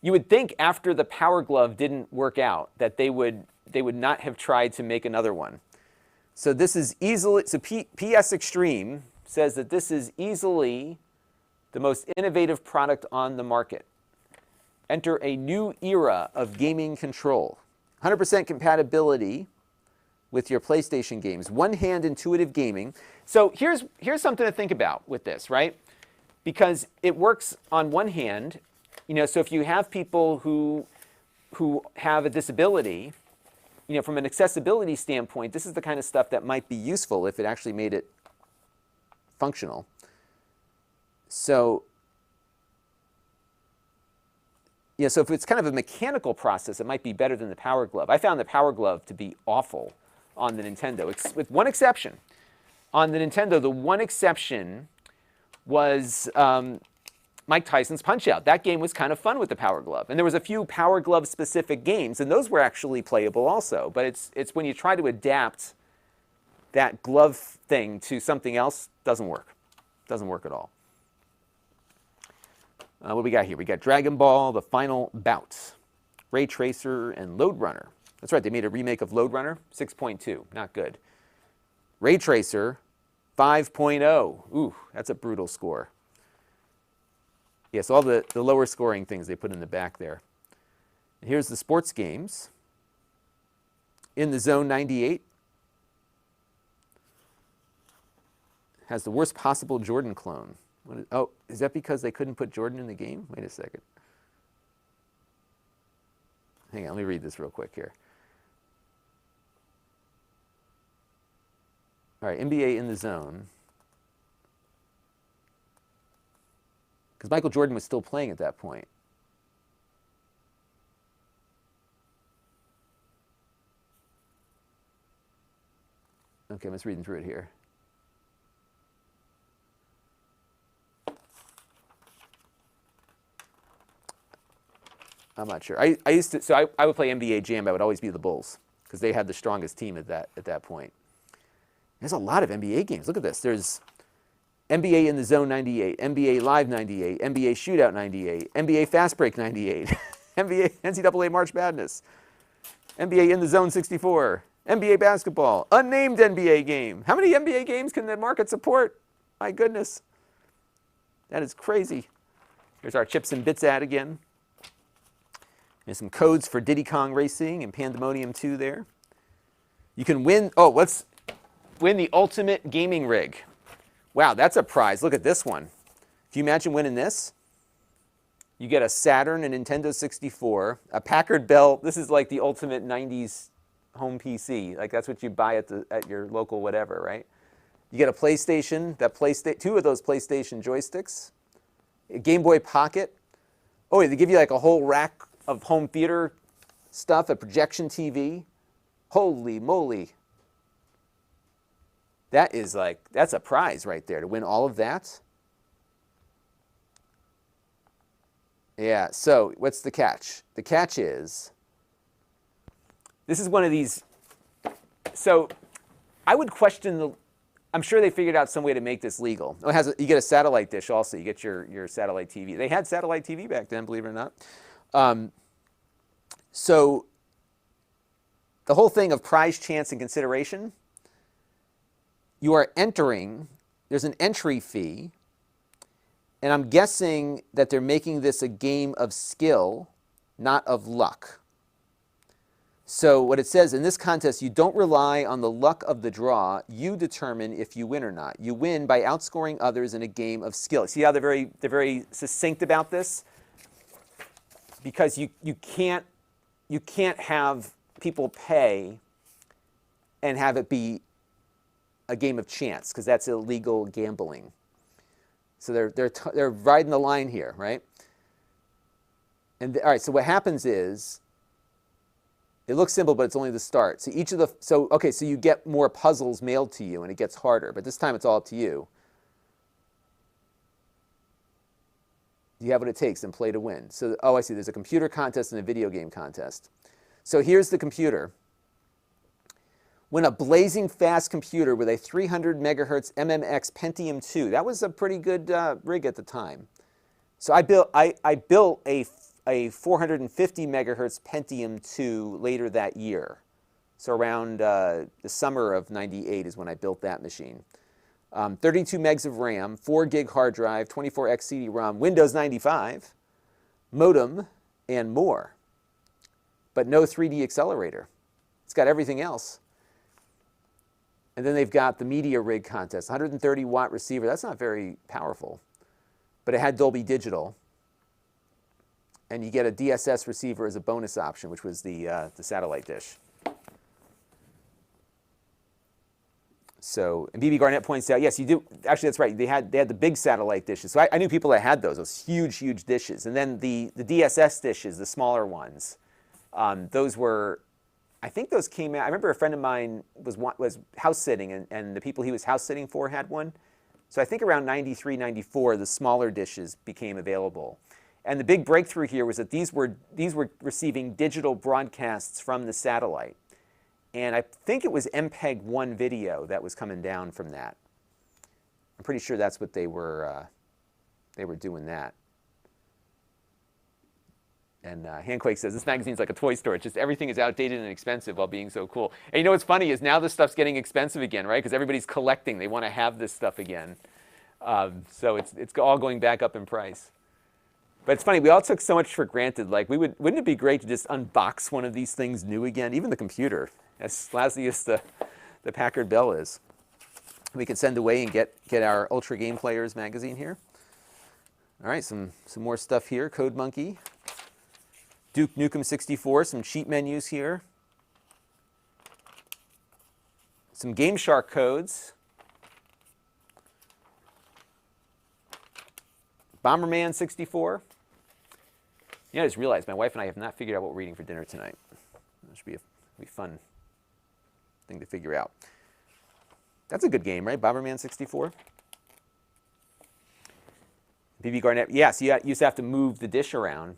You would think after the Power Glove didn't work out that they would not have tried to make another one. So this is easily, so PS Extreme says that this is easily the most innovative product on the market. Enter a new era of gaming control. 100% compatibility with your PlayStation games. One-hand intuitive gaming. So here's something to think about with this, right? Because it works on one hand, so if you have people who have a disability, from an accessibility standpoint, this is the kind of stuff that might be useful if it actually made it functional. So, so if it's kind of a mechanical process, it might be better than the Power Glove. I found the Power Glove to be awful on the Nintendo, with one exception. On the Nintendo, the one exception was Mike Tyson's Punch-Out. That game was kind of fun with the Power Glove. And there was a few Power Glove-specific games, and those were actually playable also. But it's when you try to adapt that glove thing to something else, doesn't work. Doesn't work at all. What do we got here? We got Dragon Ball, The Final Bout, Ray Tracer, and Lode Runner. That's right, they made a remake of Lode Runner, 6.2, not good. Ray Tracer, 5.0. Ooh, that's a brutal score. Yeah, so all the lower scoring things they put in the back there. And here's the sports games. In the Zone 98. Has the worst possible Jordan clone. Is that because they couldn't put Jordan in the game? Wait a second. Hang on, let me read this real quick here. All right, NBA in the Zone. Because Michael Jordan was still playing at that point. Okay, I'm just reading through it here. I'm not sure. I used to, so I would play NBA Jam. I would always be the Bulls because they had the strongest team at that point. There's a lot of NBA games. Look at this. There's NBA in the Zone 98, NBA Live 98, NBA Shootout 98, NBA Fast Break 98, NBA NCAA March Madness, NBA in the Zone 64, NBA Basketball, unnamed NBA game. How many NBA games can the market support? My goodness. That is crazy. Here's our Chips and Bits ad again. There's some codes for Diddy Kong Racing and Pandemonium 2 there. You can win, let's win the ultimate gaming rig. Wow, that's a prize. Look at this one. Can you imagine winning this? You get a Saturn, a Nintendo 64, a Packard Bell. This is like the ultimate 90s home PC. Like that's what you buy at your local whatever, right? You get a PlayStation, two of those PlayStation joysticks, a Game Boy Pocket. Oh, they give you like a whole rack of home theater stuff, a projection TV, Holy moly. That is like, that's a prize right there to win all of that. Yeah, so what's the catch? The catch is, this is one of these, so I would question the, I'm sure they figured out some way to make this legal. Oh, it has you get a satellite dish also, you get your satellite TV. They had satellite TV back then, believe it or not. So the whole thing of prize, chance, and consideration, you are entering, there's an entry fee, and I'm guessing that they're making this a game of skill, not of luck. So what it says, in this contest, you don't rely on the luck of the draw. You determine if you win or not. You win by outscoring others in a game of skill. See how they're very succinct about this? Because you can't have people pay and have it be a game of chance, because that's illegal gambling. So they're riding the line here, right? And all right, so what happens is, it looks simple, but it's only the start. So each of the, so you get more puzzles mailed to you, and it gets harder. But this time, it's all up to you. You have what it takes and play to win. So, oh, I see. There's a computer contest and a video game contest. So here's the computer. Win a blazing fast computer with a 300 megahertz MMX Pentium 2. That was a pretty good rig at the time. So I built a 450 megahertz Pentium 2 later that year. So around the summer of '98 is when I built that machine. 32 megs of RAM, 4 gig hard drive, 24x CD-ROM, Windows 95, modem, and more. But no 3D accelerator. It's got everything else. And then they've got the media rig contest, 130 watt receiver. That's not very powerful, but it had Dolby Digital. And you get a DSS receiver as a bonus option, which was the satellite dish. So, and BB Garnett points out, yes, you do. Actually, that's right. They had the big satellite dishes. So I knew people that had those huge, huge dishes. And then the DSS dishes, the smaller ones, those were, I think those came out. I remember a friend of mine was house sitting, and the people he was house sitting for had one. So I think around 93, 94, the smaller dishes became available. And the big breakthrough here was that these were receiving digital broadcasts from the satellite. And I think it was MPEG-1 video that was coming down from that. I'm pretty sure that's what they were doing that. And Handquake says, this magazine's like a toy store. It's just everything is outdated and expensive while being so cool. And you know what's funny is now this stuff's getting expensive again, right? Because everybody's collecting. They want to have this stuff again. So it's all going back up in price. But it's funny, we all took so much for granted. Like, wouldn't it be great to just unbox one of these things new again? Even the computer, as lousy as the Packard Bell is. We could send away and get our Ultra Game Players magazine here. All right, some more stuff here. Code Monkey. Duke Nukem 64, some cheat menus here. Some Game Shark codes. Bomberman 64. You know, I just realized my wife and I have not figured out what we're eating for dinner tonight. That should be a fun thing to figure out. That's a good game, right? Bomberman 64. BB Garnett. Yes, you used to have to move the dish around.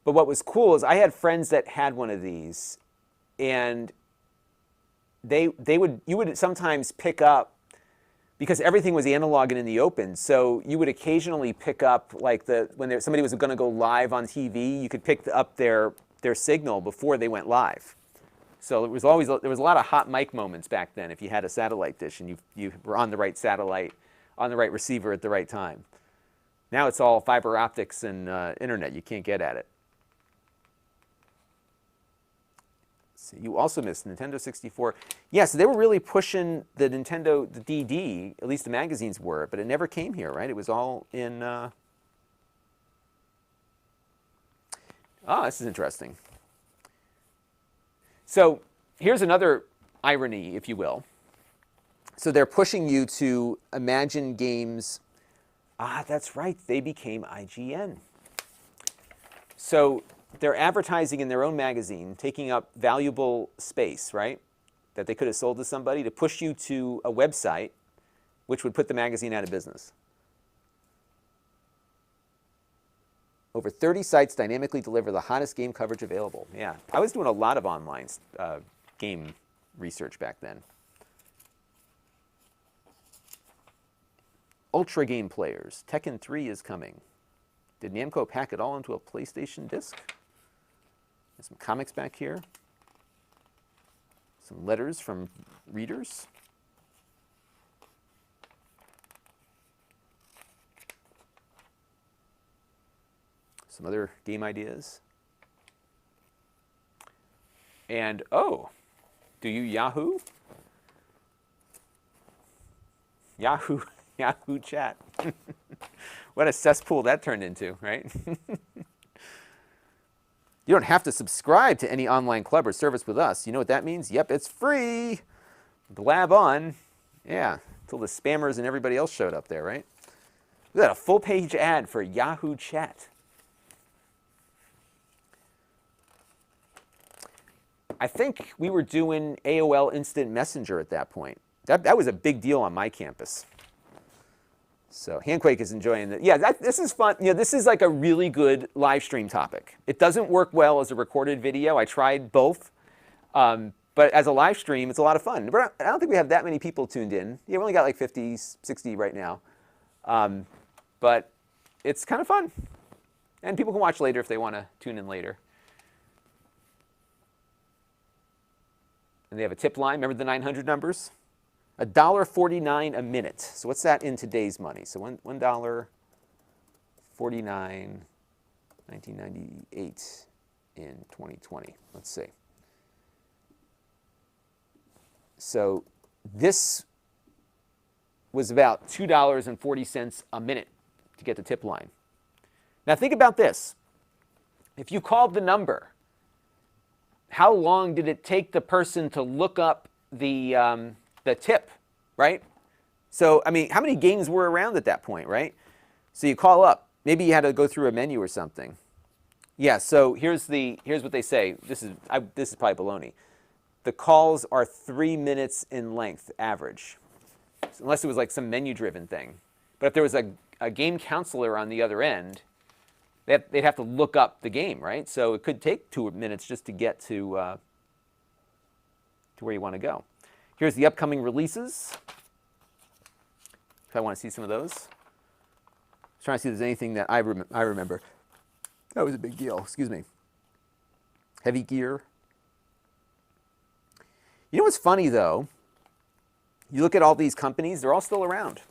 But what was cool is I had friends that had one of these, and you would sometimes pick up, because everything was analog and in the open, so you would occasionally pick up, like when somebody was going to go live on TV, you could pick up their signal before they went live. So there was a lot of hot mic moments back then if you had a satellite dish and you were on the right satellite, on the right receiver at the right time. Now it's all fiber optics and internet. You can't get at it. So you also missed Nintendo 64. Yes, they were really pushing the Nintendo, the DD, at least the magazines were, but it never came here, right? It was all in... this is interesting. So here's another irony, if you will. So they're pushing you to imagine games. That's right. They became IGN. So they're advertising in their own magazine, taking up valuable space, right? that they could have sold to somebody to push you to a website which would put the magazine out of business. Over 30 sites dynamically deliver the hottest game coverage available. Yeah, I was doing a lot of online game research back then. Ultra game players. Tekken 3 is coming. Did Namco pack it all into a PlayStation disc? There's some comics back here. Some letters from readers. Some other game ideas. And, oh, do you Yahoo? Yahoo chat. What a cesspool that turned into, right? You don't have to subscribe to any online club or service with us. You know what that means? Yep, it's free. Blab on. Yeah, until the spammers and everybody else showed up there, right? Look at that, a full-page ad for Yahoo chat. I think we were doing AOL Instant Messenger at that point. That was a big deal on my campus. So Handquake is enjoying it. Yeah, this is fun. You know, this is like a really good live stream topic. It doesn't work well as a recorded video. I tried both. But as a live stream, it's a lot of fun. But I don't think we have that many people tuned in. Yeah, we only got like 50, 60 right now. But it's kind of fun. And people can watch later if they want to tune in later. And they have a tip line. Remember the 900 numbers? $1.49 a minute. So what's that in today's money? So $1.49, 1998 in 2020. Let's see. So this was about $2.40 a minute to get the tip line. Now think about this. If you called the number, how long did it take the person to look up the tip, right? So, I mean, how many games were around at that point, right? So you call up. Maybe you had to go through a menu or something. Yeah, so here's what they say. This is probably baloney. The calls are 3 minutes in length, average. Unless it was like some menu-driven thing. But if there was a game counselor on the other end, they'd have to look up the game, right? So it could take 2 minutes just to get to where you want to go. Here's the upcoming releases. If I want to see some of those. I was trying to see if there's anything that I remember. That was a big deal. Excuse me. Heavy Gear. You know what's funny, though? You look at all these companies, they're all still around.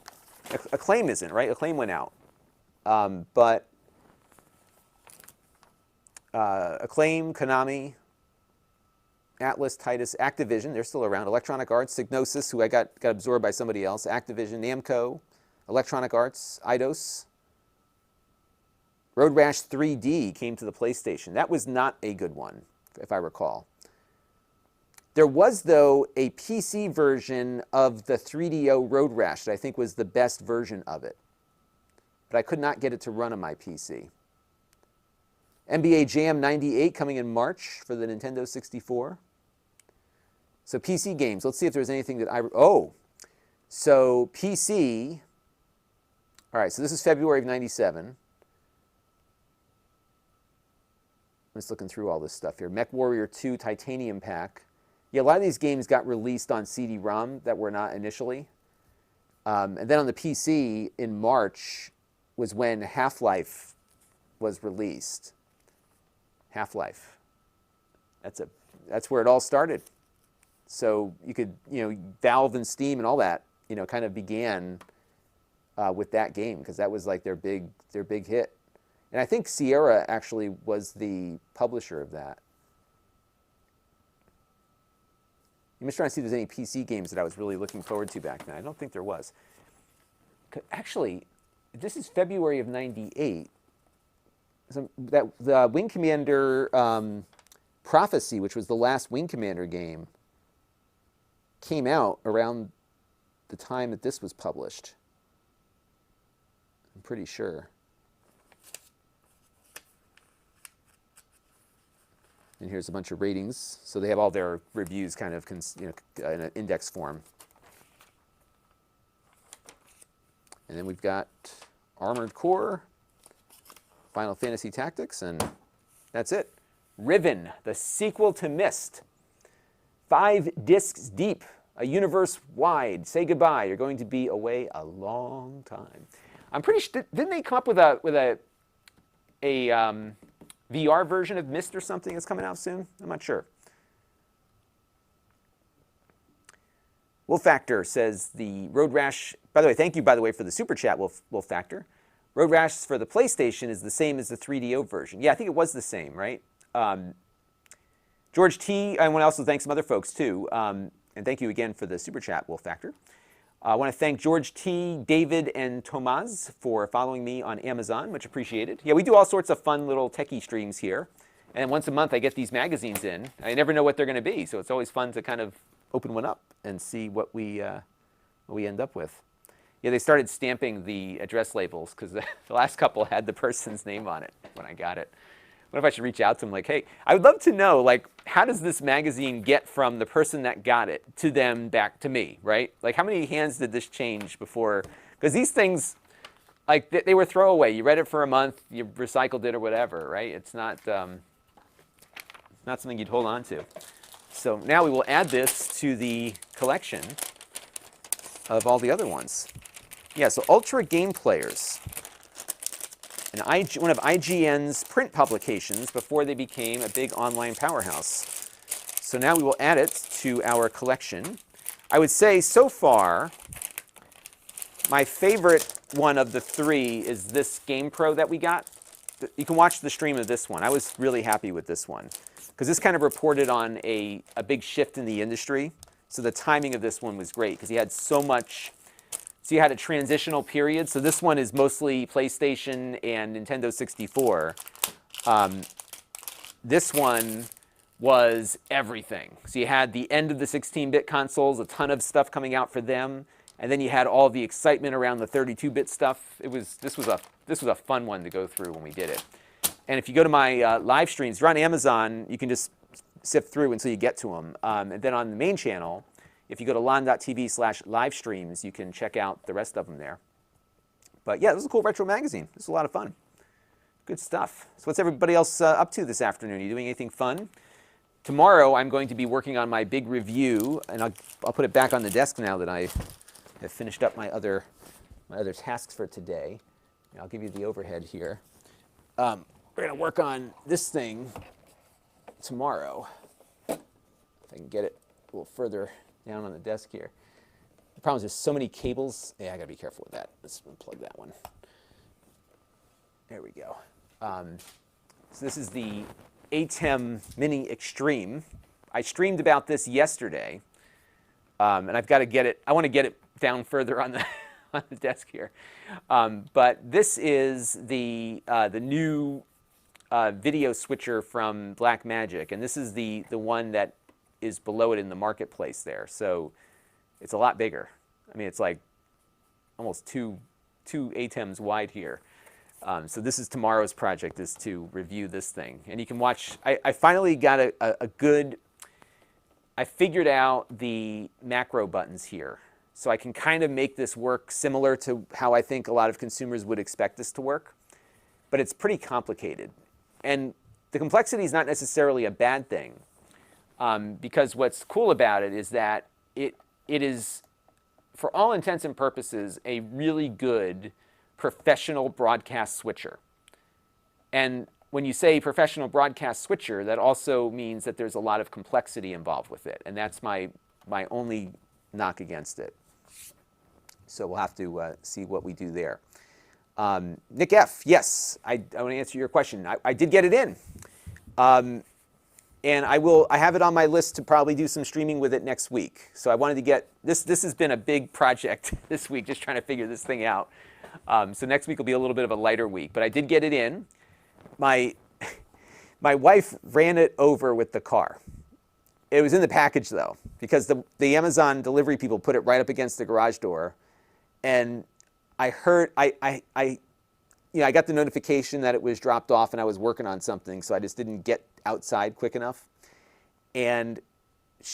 Acclaim isn't, right? Acclaim went out. But Acclaim, Konami, Atlas, Titus, Activision, they're still around. Electronic Arts, Psygnosis, who I got absorbed by somebody else. Activision, Namco, Electronic Arts, Eidos. Road Rash 3D came to the PlayStation. That was not a good one, if I recall. There was, though, a PC version of the 3DO Road Rash that I think was the best version of it. But I could not get it to run on my PC. NBA Jam 98 coming in March for the Nintendo 64. So PC games. Let's see if there's anything that so PC. All right, so this is February of 97. I'm just looking through all this stuff here. MechWarrior 2 Titanium Pack. Yeah, a lot of these games got released on CD-ROM that were not initially. And then on the PC in March was when Half-Life was released. Half-Life. That's where it all started. So you could, Valve and Steam and all that, kind of began with that game because that was like their big hit. And I think Sierra actually was the publisher of that. I'm just trying to see if there's any PC games that I was really looking forward to back then. I don't think there was. Actually, this is February of 98. So the Wing Commander Prophecy, which was the last Wing Commander game, came out around the time that this was published. I'm pretty sure. And here's a bunch of ratings. So they have all their reviews kind of in an index form. And then we've got Armored Core, Final Fantasy Tactics, and that's it. Riven, the sequel to Myst. 5 discs deep, a universe wide. Say goodbye. You're going to be away a long time. I'm pretty sure, didn't they come up with a VR version of Myst or something that's coming out soon? I'm not sure. Wolf Factor says the Road Rash, by the way, thank you, by the way, for the super chat, Wolf Factor. Road Rash for the PlayStation is the same as the 3DO version. Yeah, I think it was the same, right? George T, I want to also thank some other folks too. And thank you again for the super chat, Wolf Factor. I want to thank George T, David, and Tomaz for following me on Amazon. Much appreciated. Yeah, we do all sorts of fun little techie streams here. And once a month I get these magazines in. I never know what they're going to be, so it's always fun to kind of open one up and see what we end up with. Yeah, they started stamping the address labels because the last couple had the person's name on it when I got it. What if I should reach out to them like, hey, I would love to know, like, how does this magazine get from the person that got it to them back to me, right? Like, how many hands did this change before? Because these things, like, they were throwaway. You read it for a month, you recycled it or whatever, right? It's not something you'd hold on to. So now we will add this to the collection of all the other ones. Yeah, so Ultra Game Players. One of IGN's print publications before they became a big online powerhouse. So now we will add it to our collection. I would say so far, my favorite one of the 3 is this Game Pro that we got. You can watch the stream of this one. I was really happy with this one because this kind of reported on a big shift in the industry. So the timing of this one was great because he had so much. So you had a transitional period. So this one is mostly PlayStation and Nintendo 64. This one was everything. So you had the end of the 16-bit consoles, a ton of stuff coming out for them, and then you had all the excitement around the 32-bit stuff. This was a fun one to go through when we did it. And if you go to my live streams, if you're on Amazon, you can just sift through until you get to them. And then on the main channel, if you go to Lon.TV/live streams, you can check out the rest of them there. But yeah, this is a cool retro magazine. This is a lot of fun. Good stuff. So what's everybody else up to this afternoon? Are you doing anything fun? Tomorrow, I'm going to be working on my big review, and I'll put it back on the desk now that I have finished up my other tasks for today. I'll give you the overhead here. We're going to work on this thing tomorrow. If I can get it a little further down on the desk here. The problem is there's so many cables. Yeah, I gotta be careful with that. Let's unplug that one. There we go. So this is the ATEM Mini Extreme. I streamed about this yesterday, and I've got to get it. I want to get it down further on the on the desk here. But this is the new video switcher from Blackmagic, and this is the one that is below it in the marketplace there. So it's a lot bigger. I mean, it's like almost two ATEMs wide here. So this is tomorrow's project, is to review this thing. And you can watch, I finally got a good, I figured out the macro buttons here. So I can kind of make this work similar to how I think a lot of consumers would expect this to work. But it's pretty complicated. And the complexity is not necessarily a bad thing. Because what's cool about it is that it is, for all intents and purposes, a really good professional broadcast switcher. And when you say professional broadcast switcher, that also means that there's a lot of complexity involved with it. And that's my only knock against it. So we'll have to see what we do there. Nick F., yes, I want to answer your question. I did get it in. And I have it on my list to probably do some streaming with it next week. So I wanted to get, this has been a big project this week, just trying to figure this thing out. So next week will be a little bit of a lighter week, but I did get it in. My wife ran it over with the car. It was in the package though, because the Amazon delivery people put it right up against the garage door. And I heard, I got the notification that it was dropped off and I was working on something, so I just didn't get outside quick enough. And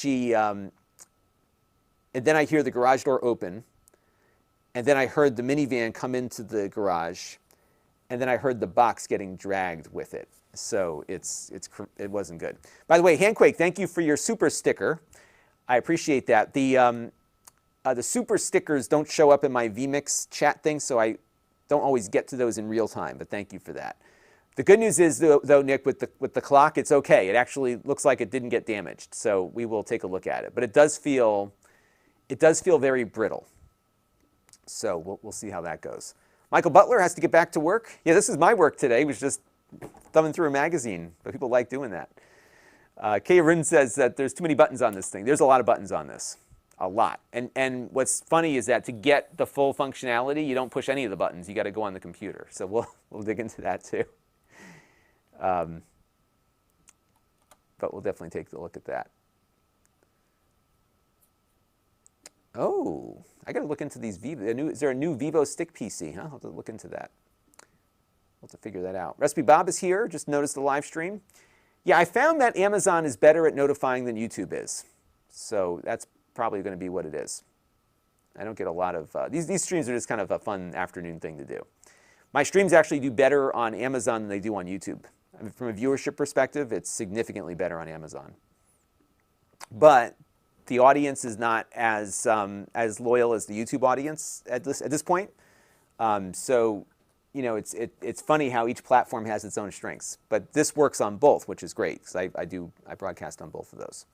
and then I hear the garage door open, and then I heard the minivan come into the garage, and then I heard the box getting dragged with it. So it wasn't good. By the way, Handquake, thank you for your super sticker. I appreciate that. The super stickers don't show up in my vMix chat thing, so I don't always get to those in real time, but thank you for that. The good news is, though, Nick, with the clock, it's okay. It actually looks like it didn't get damaged, so we will take a look at it. But it does feel very brittle. So we'll see how that goes. Michael Butler has to get back to work. Yeah, this is my work today. He was just thumbing through a magazine, but people like doing that. Kay Rin says that there's too many buttons on this thing. There's a lot of buttons on this, a lot. And what's funny is that to get the full functionality, you don't push any of the buttons. You got to go on the computer. So we'll dig into that too. But we'll definitely take a look at that. Oh, I got to look into these Vivo. Is there a new Vivo stick PC? Huh? I'll have to look into that. We'll have to figure that out. Recipe Bob is here. Just noticed the live stream. Yeah, I found that Amazon is better at notifying than YouTube is. So that's probably going to be what it is. I don't get a lot of... these streams are just kind of a fun afternoon thing to do. My streams actually do better on Amazon than they do on YouTube. I mean, from a viewership perspective, it's significantly better on Amazon. But the audience is not as loyal as the YouTube audience at this point. So, you know, it's funny how each platform has its own strengths. But this works on both, which is great, because I broadcast on both of those.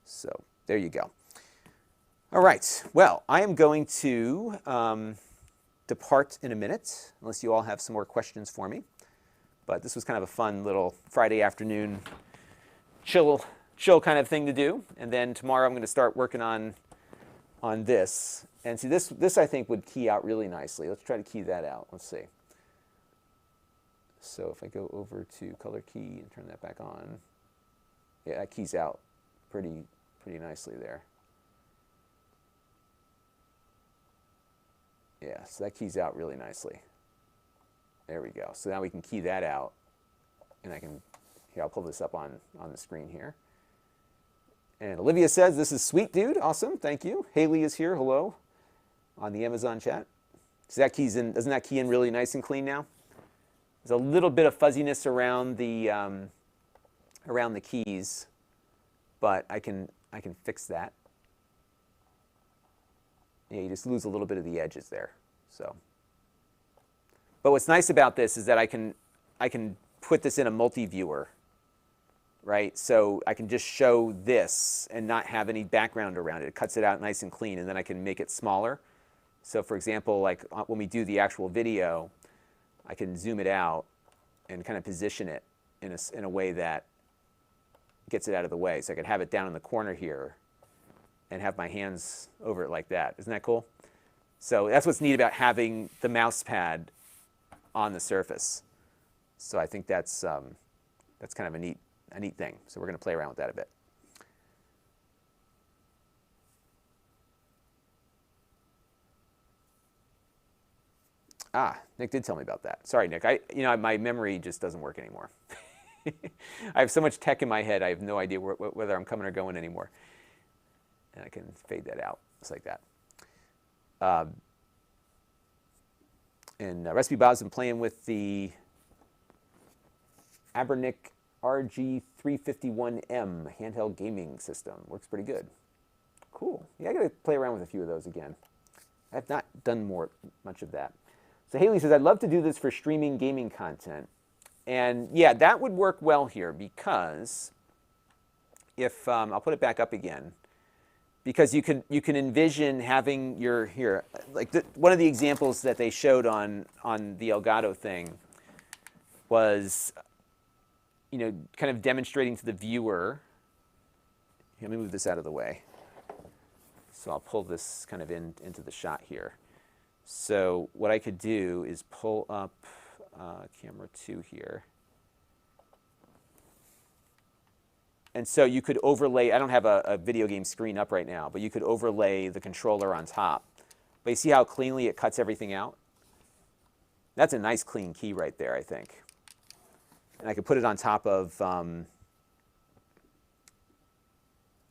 So there you go. All right. Well, I am going to depart in a minute, unless you all have some more questions for me. But this was kind of a fun little Friday afternoon chill kind of thing to do. And then tomorrow I'm going to start working on this. And see, this I think would key out really nicely. Let's try to key that out. Let's see. So if I go over to color key and turn that back on, yeah, that keys out pretty nicely there. Yeah, so that keys out really nicely. There we go. So now we can key that out, and here, I'll pull this up on the screen here. And Olivia says, this is sweet, dude. Awesome, thank you. Haley is here, hello, on the Amazon chat. So that keys in, doesn't that key in really nice and clean now? There's a little bit of fuzziness around the keys, but I can fix that. Yeah, you just lose a little bit of the edges there. So, but what's nice about this is that I can put this in a multi-viewer, right? So I can just show this and not have any background around it. It cuts it out nice and clean, and then I can make it smaller. So for example, like when we do the actual video, I can zoom it out and kind of position it in a way that gets it out of the way. So I could have it down in the corner here and have my hands over it like that. Isn't that cool? So that's what's neat about having the mouse pad on the surface. So I think that's kind of a neat thing. So we're going to play around with that a bit. Ah, Nick did tell me about that. Sorry, Nick. My memory just doesn't work anymore. I have so much tech in my head, I have no idea whether I'm coming or going anymore. And I can fade that out, just like that. Recipe Bob's been playing with the Abernic RG351M handheld gaming system. Works pretty good. Cool. Yeah, I got to play around with a few of those again. I have not done much of that. So Haley says, I'd love to do this for streaming gaming content. And yeah, that would work well here because if, I'll put it back up again, because you can envision having your, like one of the examples that they showed on the Elgato thing was, kind of demonstrating to the viewer. Let me move this out of the way. So I'll pull this kind of into the shot here. So what I could do is pull up camera 2 here. And so you could overlay, I don't have a video game screen up right now, but you could overlay the controller on top. But you see how cleanly it cuts everything out? That's a nice clean key right there, I think. and I could put it on top of,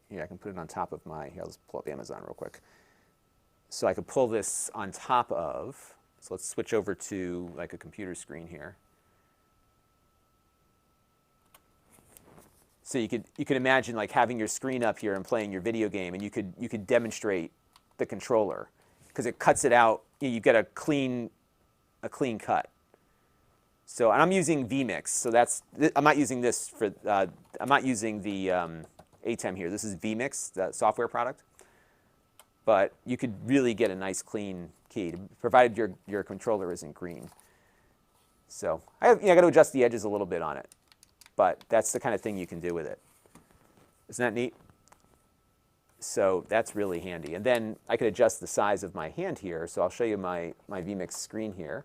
here, I can put it on top of my, here, let's pull up Amazon real quick. So I could pull this on top of, so let's switch over to like a computer screen here. So you could imagine like having your screen up here and playing your video game, and you could demonstrate the controller because it cuts it out. You get a clean cut. So, and I'm using vMix, so that's, I'm not using this for, I'm not using the ATEM here. This is vMix, the software product. But you could really get a nice clean key, provided your controller isn't green. So I got to adjust the edges a little bit on it, but that's the kind of thing you can do with it. Isn't that neat? So that's really handy. And then I could adjust the size of my hand here. So I'll show you my vMix screen here.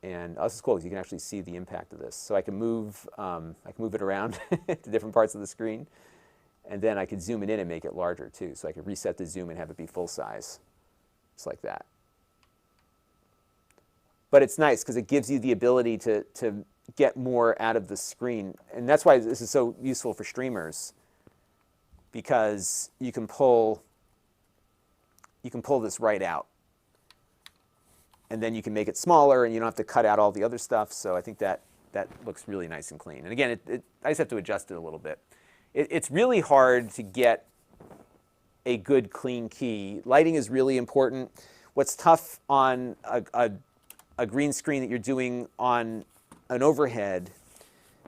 And this is cool because you can actually see the impact of this. So I can move it around to different parts of the screen. And then I could zoom it in and make it larger too. So I could reset the zoom and have it be full size, just like that. But it's nice because it gives you the ability to get more out of the screen. And that's why this is so useful for streamers, because you can pull this right out. And then you can make it smaller and you don't have to cut out all the other stuff. So I think that looks really nice and clean. And again, I just have to adjust it a little bit. It's really hard to get a good clean key. Lighting is really important. What's tough on a green screen that you're doing on an overhead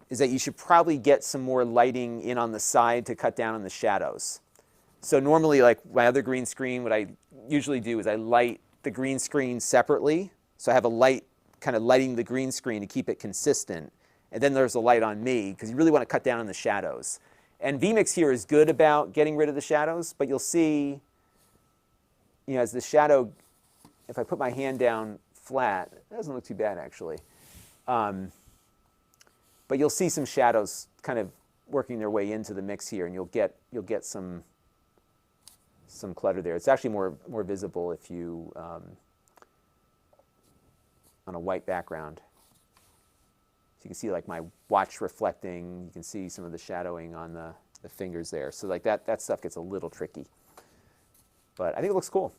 is that you should probably get some more lighting in on the side to cut down on the shadows. So normally, like my other green screen, what I usually do is I light the green screen separately. So I have a light kind of lighting the green screen to keep it consistent. And then there's a light on me because you really want to cut down on the shadows. And vMix here is good about getting rid of the shadows, but you'll see, as the shadow, if I put my hand down flat, it doesn't look too bad actually. But you'll see some shadows kind of working their way into the mix here, and you'll get some clutter there. It's actually more visible if you on a white background. So you can see like my watch reflecting. You can see some of the shadowing on the fingers there. So like that stuff gets a little tricky. But I think it looks cool.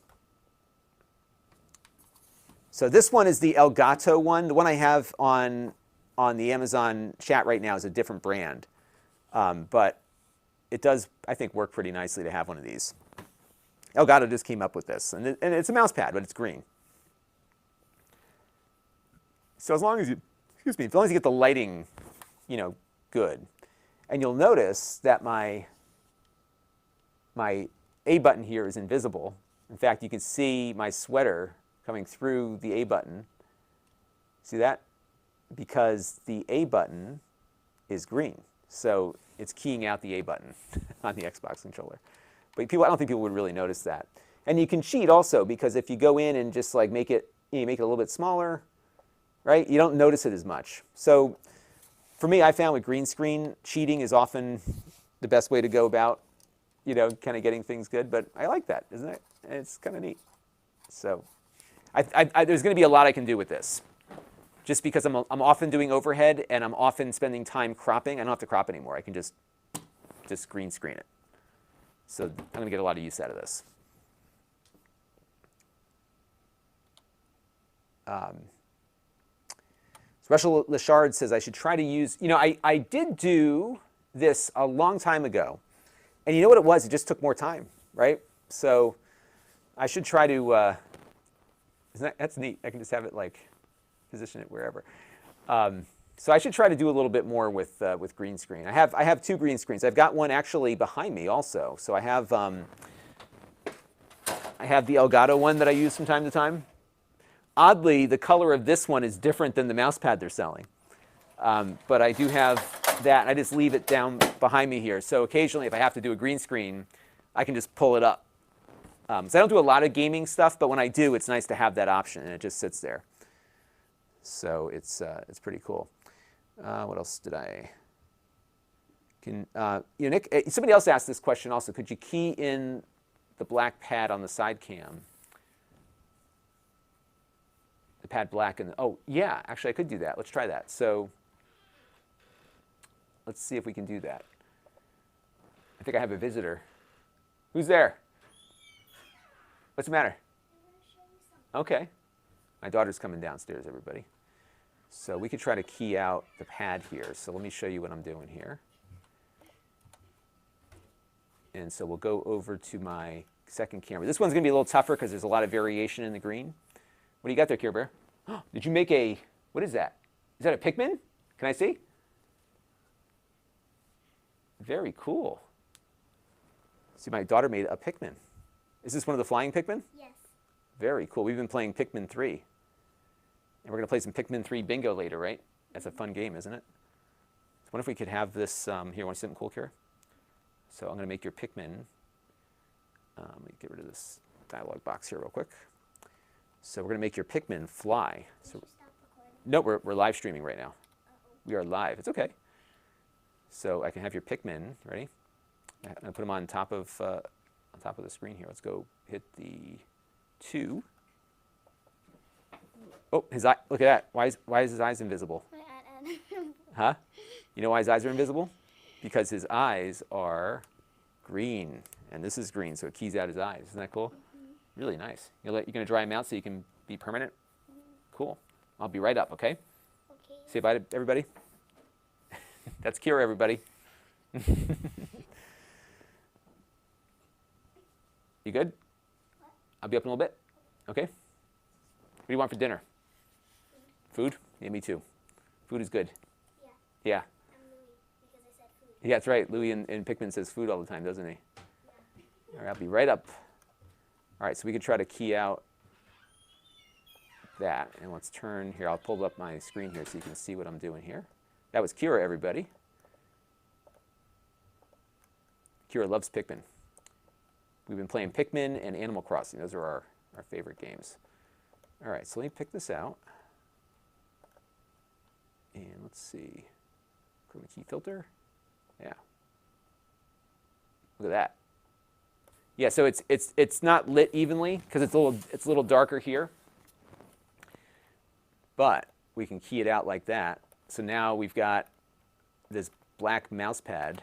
So this one is the Elgato one. The one I have on the Amazon chat right now is a different brand. But it does, I think, work pretty nicely to have one of these. Elgato just came up with this. And it's a mouse pad, but it's green. So as long as you get the lighting, good. And you'll notice that my A button here is invisible. In fact, you can see my sweater coming through the A button. See that? Because the A button is green. So it's keying out the A button on the Xbox controller. But I don't think people would really notice that. And you can cheat also, because if you go in and just like make it a little bit smaller, right? You don't notice it as much. So for me, I found with green screen, cheating is often the best way to go about, kind of getting things good. But I like that, isn't it? And it's kind of neat. So there's going to be a lot I can do with this. Just because I'm often doing overhead and I'm often spending time cropping, I don't have to crop anymore. I can just green screen it. So I'm going to get a lot of use out of this. Special Lachard says I should try to use, I did do this a long time ago. And you know what it was? It just took more time, right? So I should try to, that's neat. I can just have it like, position it wherever. So I should try to do a little bit more with green screen. I have two green screens. I've got one actually behind me also. So I have the Elgato one that I use from time to time. Oddly, the color of this one is different than the mouse pad they're selling. But I do have that. I just leave it down behind me here. So occasionally, if I have to do a green screen, I can just pull it up. So I don't do a lot of gaming stuff, but when I do, it's nice to have that option, and it just sits there. So it's pretty cool. What else did I? Nick, somebody else asked this question also. Could you key in the black pad on the side cam? The pad black and oh yeah, actually I could do that. Let's try that. So Let's see if we can do that. I think I have a visitor. Who's there? What's the matter? Okay. My daughter's coming downstairs, everybody. So we could try to key out the pad here. So let me show you what I'm doing here. And so we'll go over to my second camera. This one's going to be a little tougher because there's a lot of variation in the green. What do you got there, Care Bear? Did you make a, what is that? Is that a Pikmin? Can I see? Very cool. See, my daughter made a Pikmin. Is this one of the flying Pikmin? Yes. Very cool. We've been playing Pikmin 3. And we're going to play some Pikmin 3 bingo later, right? That's a fun game, isn't it? So what if we could have this, here, want to see something cool, Kara? So I'm going to make your Pikmin. Let me get rid of this dialog box here real quick. So we're going to make your Pikmin fly. So, no, we're live streaming right now. We are live. It's okay. So I can have your Pikmin, ready? I'm going to put them on top of the screen here. Let's go hit the 2. Oh, his eye, look at that. Why is his eyes invisible? Huh? You know why his eyes are invisible? Because his eyes are green. And this is green, so it keys out his eyes. Isn't that cool? Mm-hmm. Really nice. You're going to dry him out so you can be permanent? Mm-hmm. Cool. I'll be right up, okay? Okay. Say bye to everybody. That's Kira, everybody. You good? What? I'll be up in a little bit. Okay? What do you want for dinner? Food? Yeah, me too. Food is good. Yeah. Yeah. I'm Louis because I said food. Yeah, that's right. Louis in Pikmin says food all the time, doesn't he? Yeah. All right, I'll be right up. All right, so we could try to key out that. And let's turn here. I'll pull up my screen here so you can see what I'm doing here. That was Kira, everybody. Kira loves Pikmin. We've been playing Pikmin and Animal Crossing. Those are our favorite games. All right, so let me pick this out. And let's see. Chroma key filter. Yeah. Look at that. Yeah, so it's not lit evenly because it's a little darker here. But we can key it out like that. So now we've got this black mouse pad.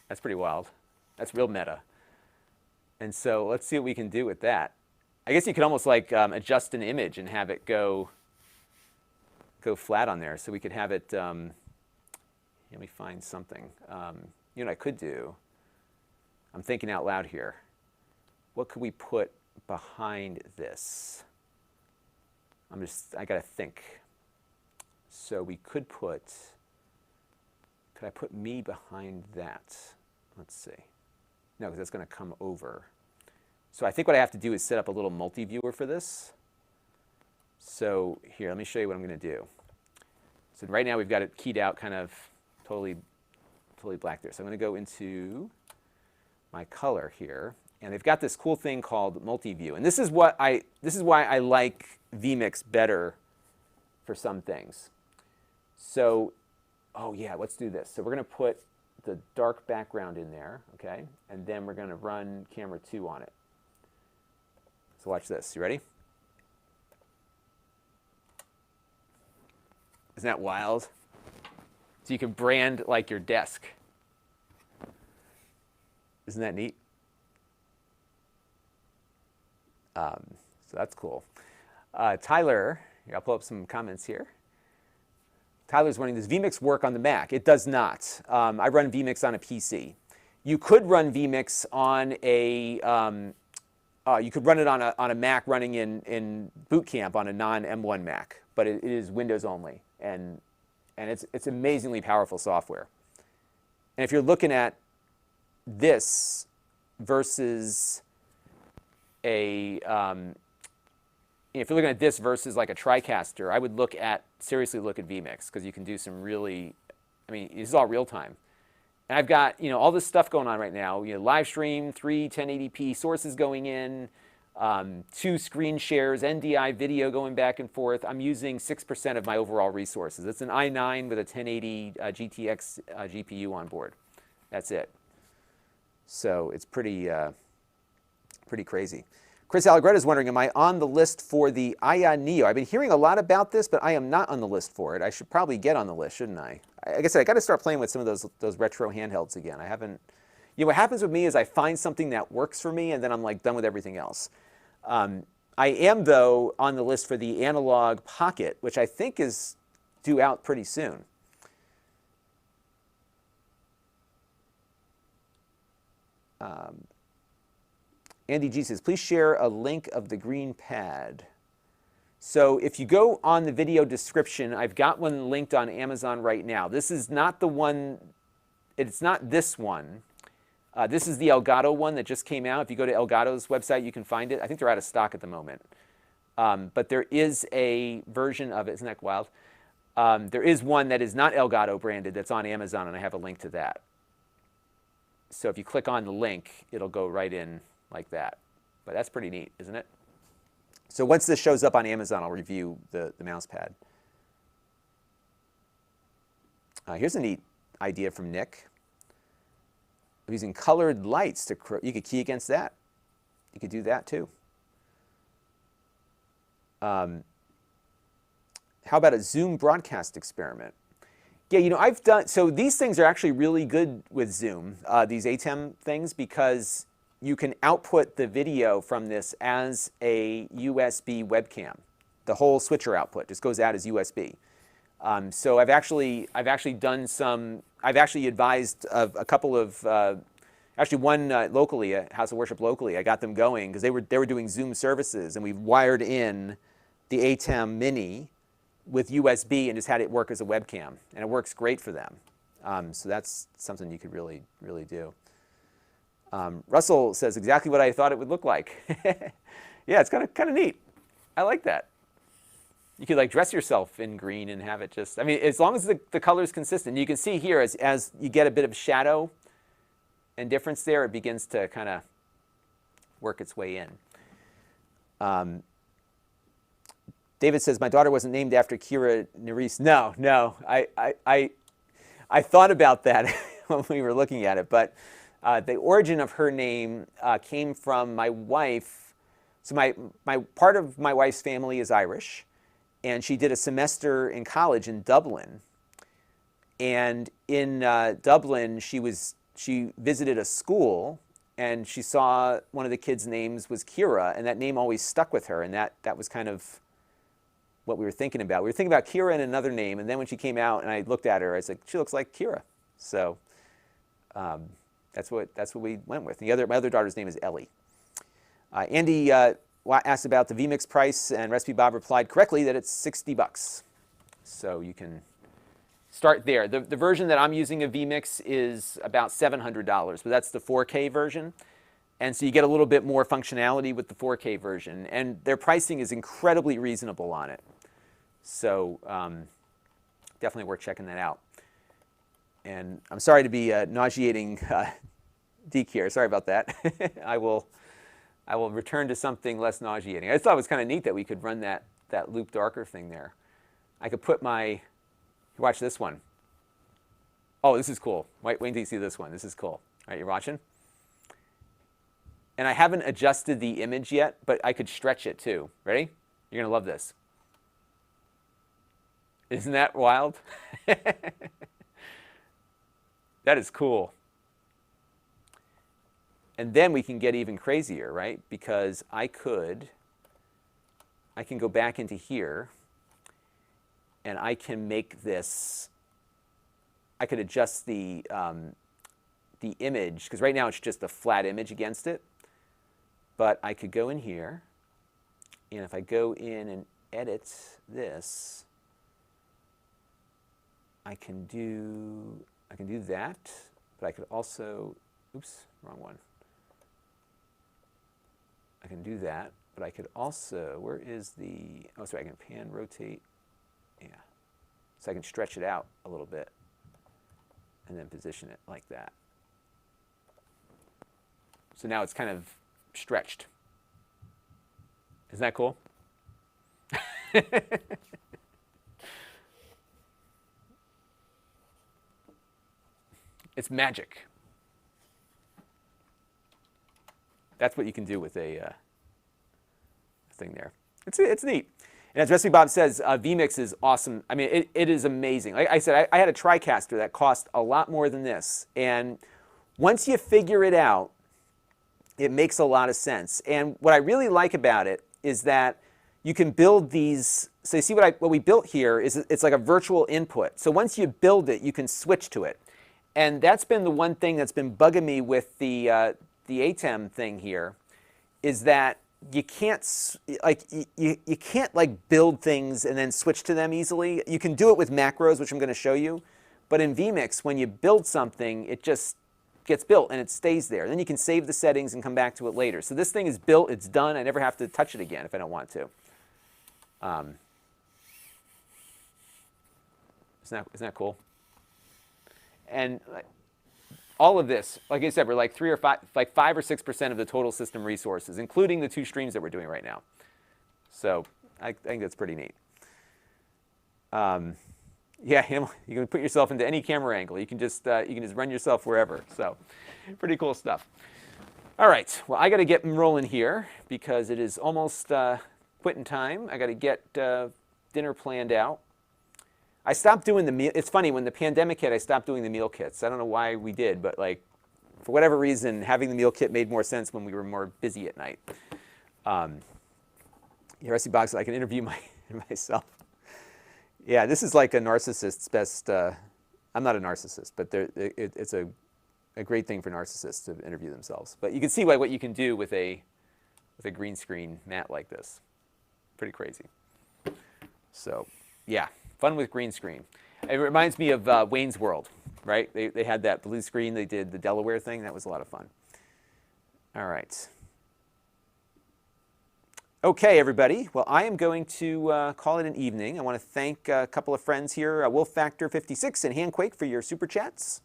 That's pretty wild. That's real meta. And so let's see what we can do with that. I guess you could almost like adjust an image and have it go flat on there. So we could have it, let me find something. You know what I could do? I'm thinking out loud here. What could we put behind this? I gotta think. So we could I put me behind that? Let's see. No, because that's going to come over. So I think what I have to do is set up a little multi-viewer for this. So here, let me show you what I'm going to do. So right now we've got it keyed out kind of totally black there. So I'm going to go into my color here. And they've got this cool thing called multi-view. And this is why I like vMix better for some things. So, oh yeah, let's do this. So we're going to put the dark background in there, okay? And then we're going to run camera 2 on it. So watch this. You ready? Isn't that wild? So you can brand like your desk. Isn't that neat? So that's cool. Tyler, here, I'll pull up some comments here. Tyler's running, does vMix work on the Mac? It does not. I run vMix on a PC. You could run vMix on a, you could run it on a Mac running in boot camp on a non-M1 Mac, but it is Windows only, and it's amazingly powerful software. And if you're looking at this versus a, if you're looking at this versus like a TriCaster, I would seriously look at vMix because you can do some really, I mean, this is all real time. And I've got, all this stuff going on right now. Live stream, 3 1080p sources going in, 2 screen shares, NDI video going back and forth. I'm using 6% of my overall resources. It's an i9 with a 1080 GTX GPU on board. That's it. So it's pretty crazy. Chris Allegretta is wondering, am I on the list for the Aya Neo? I've been hearing a lot about this, but I am not on the list for it. I should probably get on the list, shouldn't I? like I said, I got to start playing with some of those retro handhelds again. I haven't. You know, what happens with me is I find something that works for me, and then I'm like done with everything else. I am, though, on the list for the Analog Pocket, which I think is due out pretty soon. Andy G says, please share a link of the green pad. So if you go on the video description, I've got one linked on Amazon right now. This is not the one, it's not this one. This is the Elgato one that just came out. If you go to Elgato's website, you can find it. I think they're out of stock at the moment. But there is a version of it. Isn't that wild? There is one that is not Elgato branded that's on Amazon, and I have a link to that. So if you click on the link, it'll go right in like that. But that's pretty neat, isn't it? So once this shows up on Amazon, I'll review the mouse pad. Here's a neat idea from Nick. Using colored lights to, you could key against that. You could do that too. How about a Zoom broadcast experiment? Yeah, you know, I've done, so these things are actually really good with Zoom, these ATEM things, because you can output the video from this as a USB webcam. The whole switcher output just goes out as USB. So I've actually done some, I've actually advised a couple of, actually one locally, a House of Worship locally, I got them going because they were doing Zoom services, and we wired in the ATEM Mini with USB and just had it work as a webcam, and it works great for them. So that's something you could really do. Russell says exactly what I thought it would look like. Yeah, it's kind of neat. I like that. You could like dress yourself in green and have it just, I mean, as long as the color is consistent. You can see here as you get a bit of shadow and difference there, it begins to kind of work its way in. David says, my daughter wasn't named after Kira Nerys. No, I thought about that when we were looking at it, but the origin of her name came from my wife. So my part of my wife's family is Irish, and she did a semester in college in Dublin. And in Dublin, she visited a school, and she saw one of the kids' names was Kira, and that name always stuck with her, and that was kind of what we were thinking about. We were thinking about Kira and another name, and then when she came out and I looked at her, I said, she looks like Kira. So that's what we went with. My other daughter's name is Ellie. Andy asked about the vMix price, and Recipe Bob replied correctly that it's $60. So you can start there. The version that I'm using of vMix is about $700, but that's the 4K version. And so you get a little bit more functionality with the 4K version. And their pricing is incredibly reasonable on it. So definitely worth checking that out. And I'm sorry to be nauseating Deke here. Sorry about that. I will return to something less nauseating. I just thought it was kind of neat that we could run that loop darker thing there. I could put my, watch this one. Oh, this is cool. Wait until you see this one. This is cool. All right, you're watching? And I haven't adjusted the image yet, but I could stretch it too. Ready? You're going to love this. Isn't that wild? That is cool. And then we can get even crazier, right? Because I can go back into here, and I can make this, I could adjust the image, because right now it's just a flat image against it. But I could go in here, and if I go in and edit this, I can do that, but I could also, oops, wrong one. I can do that, but I could also, where is the, oh, sorry, I can pan, rotate, yeah. So I can stretch it out a little bit and then position it like that. So now it's kind of stretched. Isn't that cool? It's magic. That's what you can do with a thing there. It's neat. And as Recipe Bob says, vMix is awesome. I mean, it is amazing. Like I said, I had a TriCaster that cost a lot more than this. And once you figure it out, it makes a lot of sense. And what I really like about it is that you can build these. So you see what we built here is it's like a virtual input. So once you build it, you can switch to it. And that's been the one thing that's been bugging me with the ATEM thing here, is that you can't you can't like build things and then switch to them easily. You can do it with macros, which I'm going to show you, but in vMix, when you build something, it just gets built and it stays there. Then you can save the settings and come back to it later. So this thing is built, it's done. I never have to touch it again if I don't want to. Isn't that cool? And all of this, like I said, we're like 5 or 6% of the total system resources, including the 2 streams that we're doing right now. So I think that's pretty neat. Yeah, you can put yourself into any camera angle. You can just run yourself wherever. So pretty cool stuff. All right, well, I got to get rolling here because it is almost quitting time. I got to get dinner planned out. I stopped doing the meal. It's funny, when the pandemic hit, I stopped doing the meal kits. I don't know why we did, but like, for whatever reason, having the meal kit made more sense when we were more busy at night. Recipe Box, I can interview myself. Yeah, this is like a narcissist's best. I'm not a narcissist, but it's a great thing for narcissists to interview themselves. But you can see what you can do with a green screen mat like this. Pretty crazy. So, yeah. Fun with green screen. It reminds me of Wayne's World, right? They had that blue screen. They did the Delaware thing. That was a lot of fun. All right. Okay, everybody. Well, I am going to call it an evening. I want to thank a couple of friends here, WolfFactor56 and Handquake, for your super chats.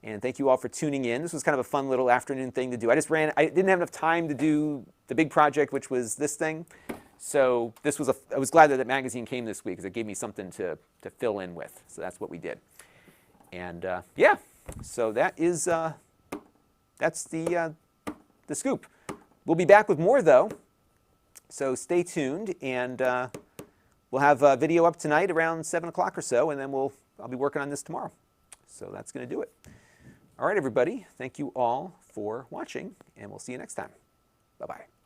And thank you all for tuning in. This was kind of a fun little afternoon thing to do. I didn't have enough time to do the big project, which was this thing. So I was glad that magazine came this week because it gave me something to fill in with. So that's what we did. And yeah, so that's the scoop. We'll be back with more though. So stay tuned, and we'll have a video up tonight around 7 o'clock or so, and then I'll be working on this tomorrow. So that's going to do it. All right, everybody. Thank you all for watching, and we'll see you next time. Bye-bye.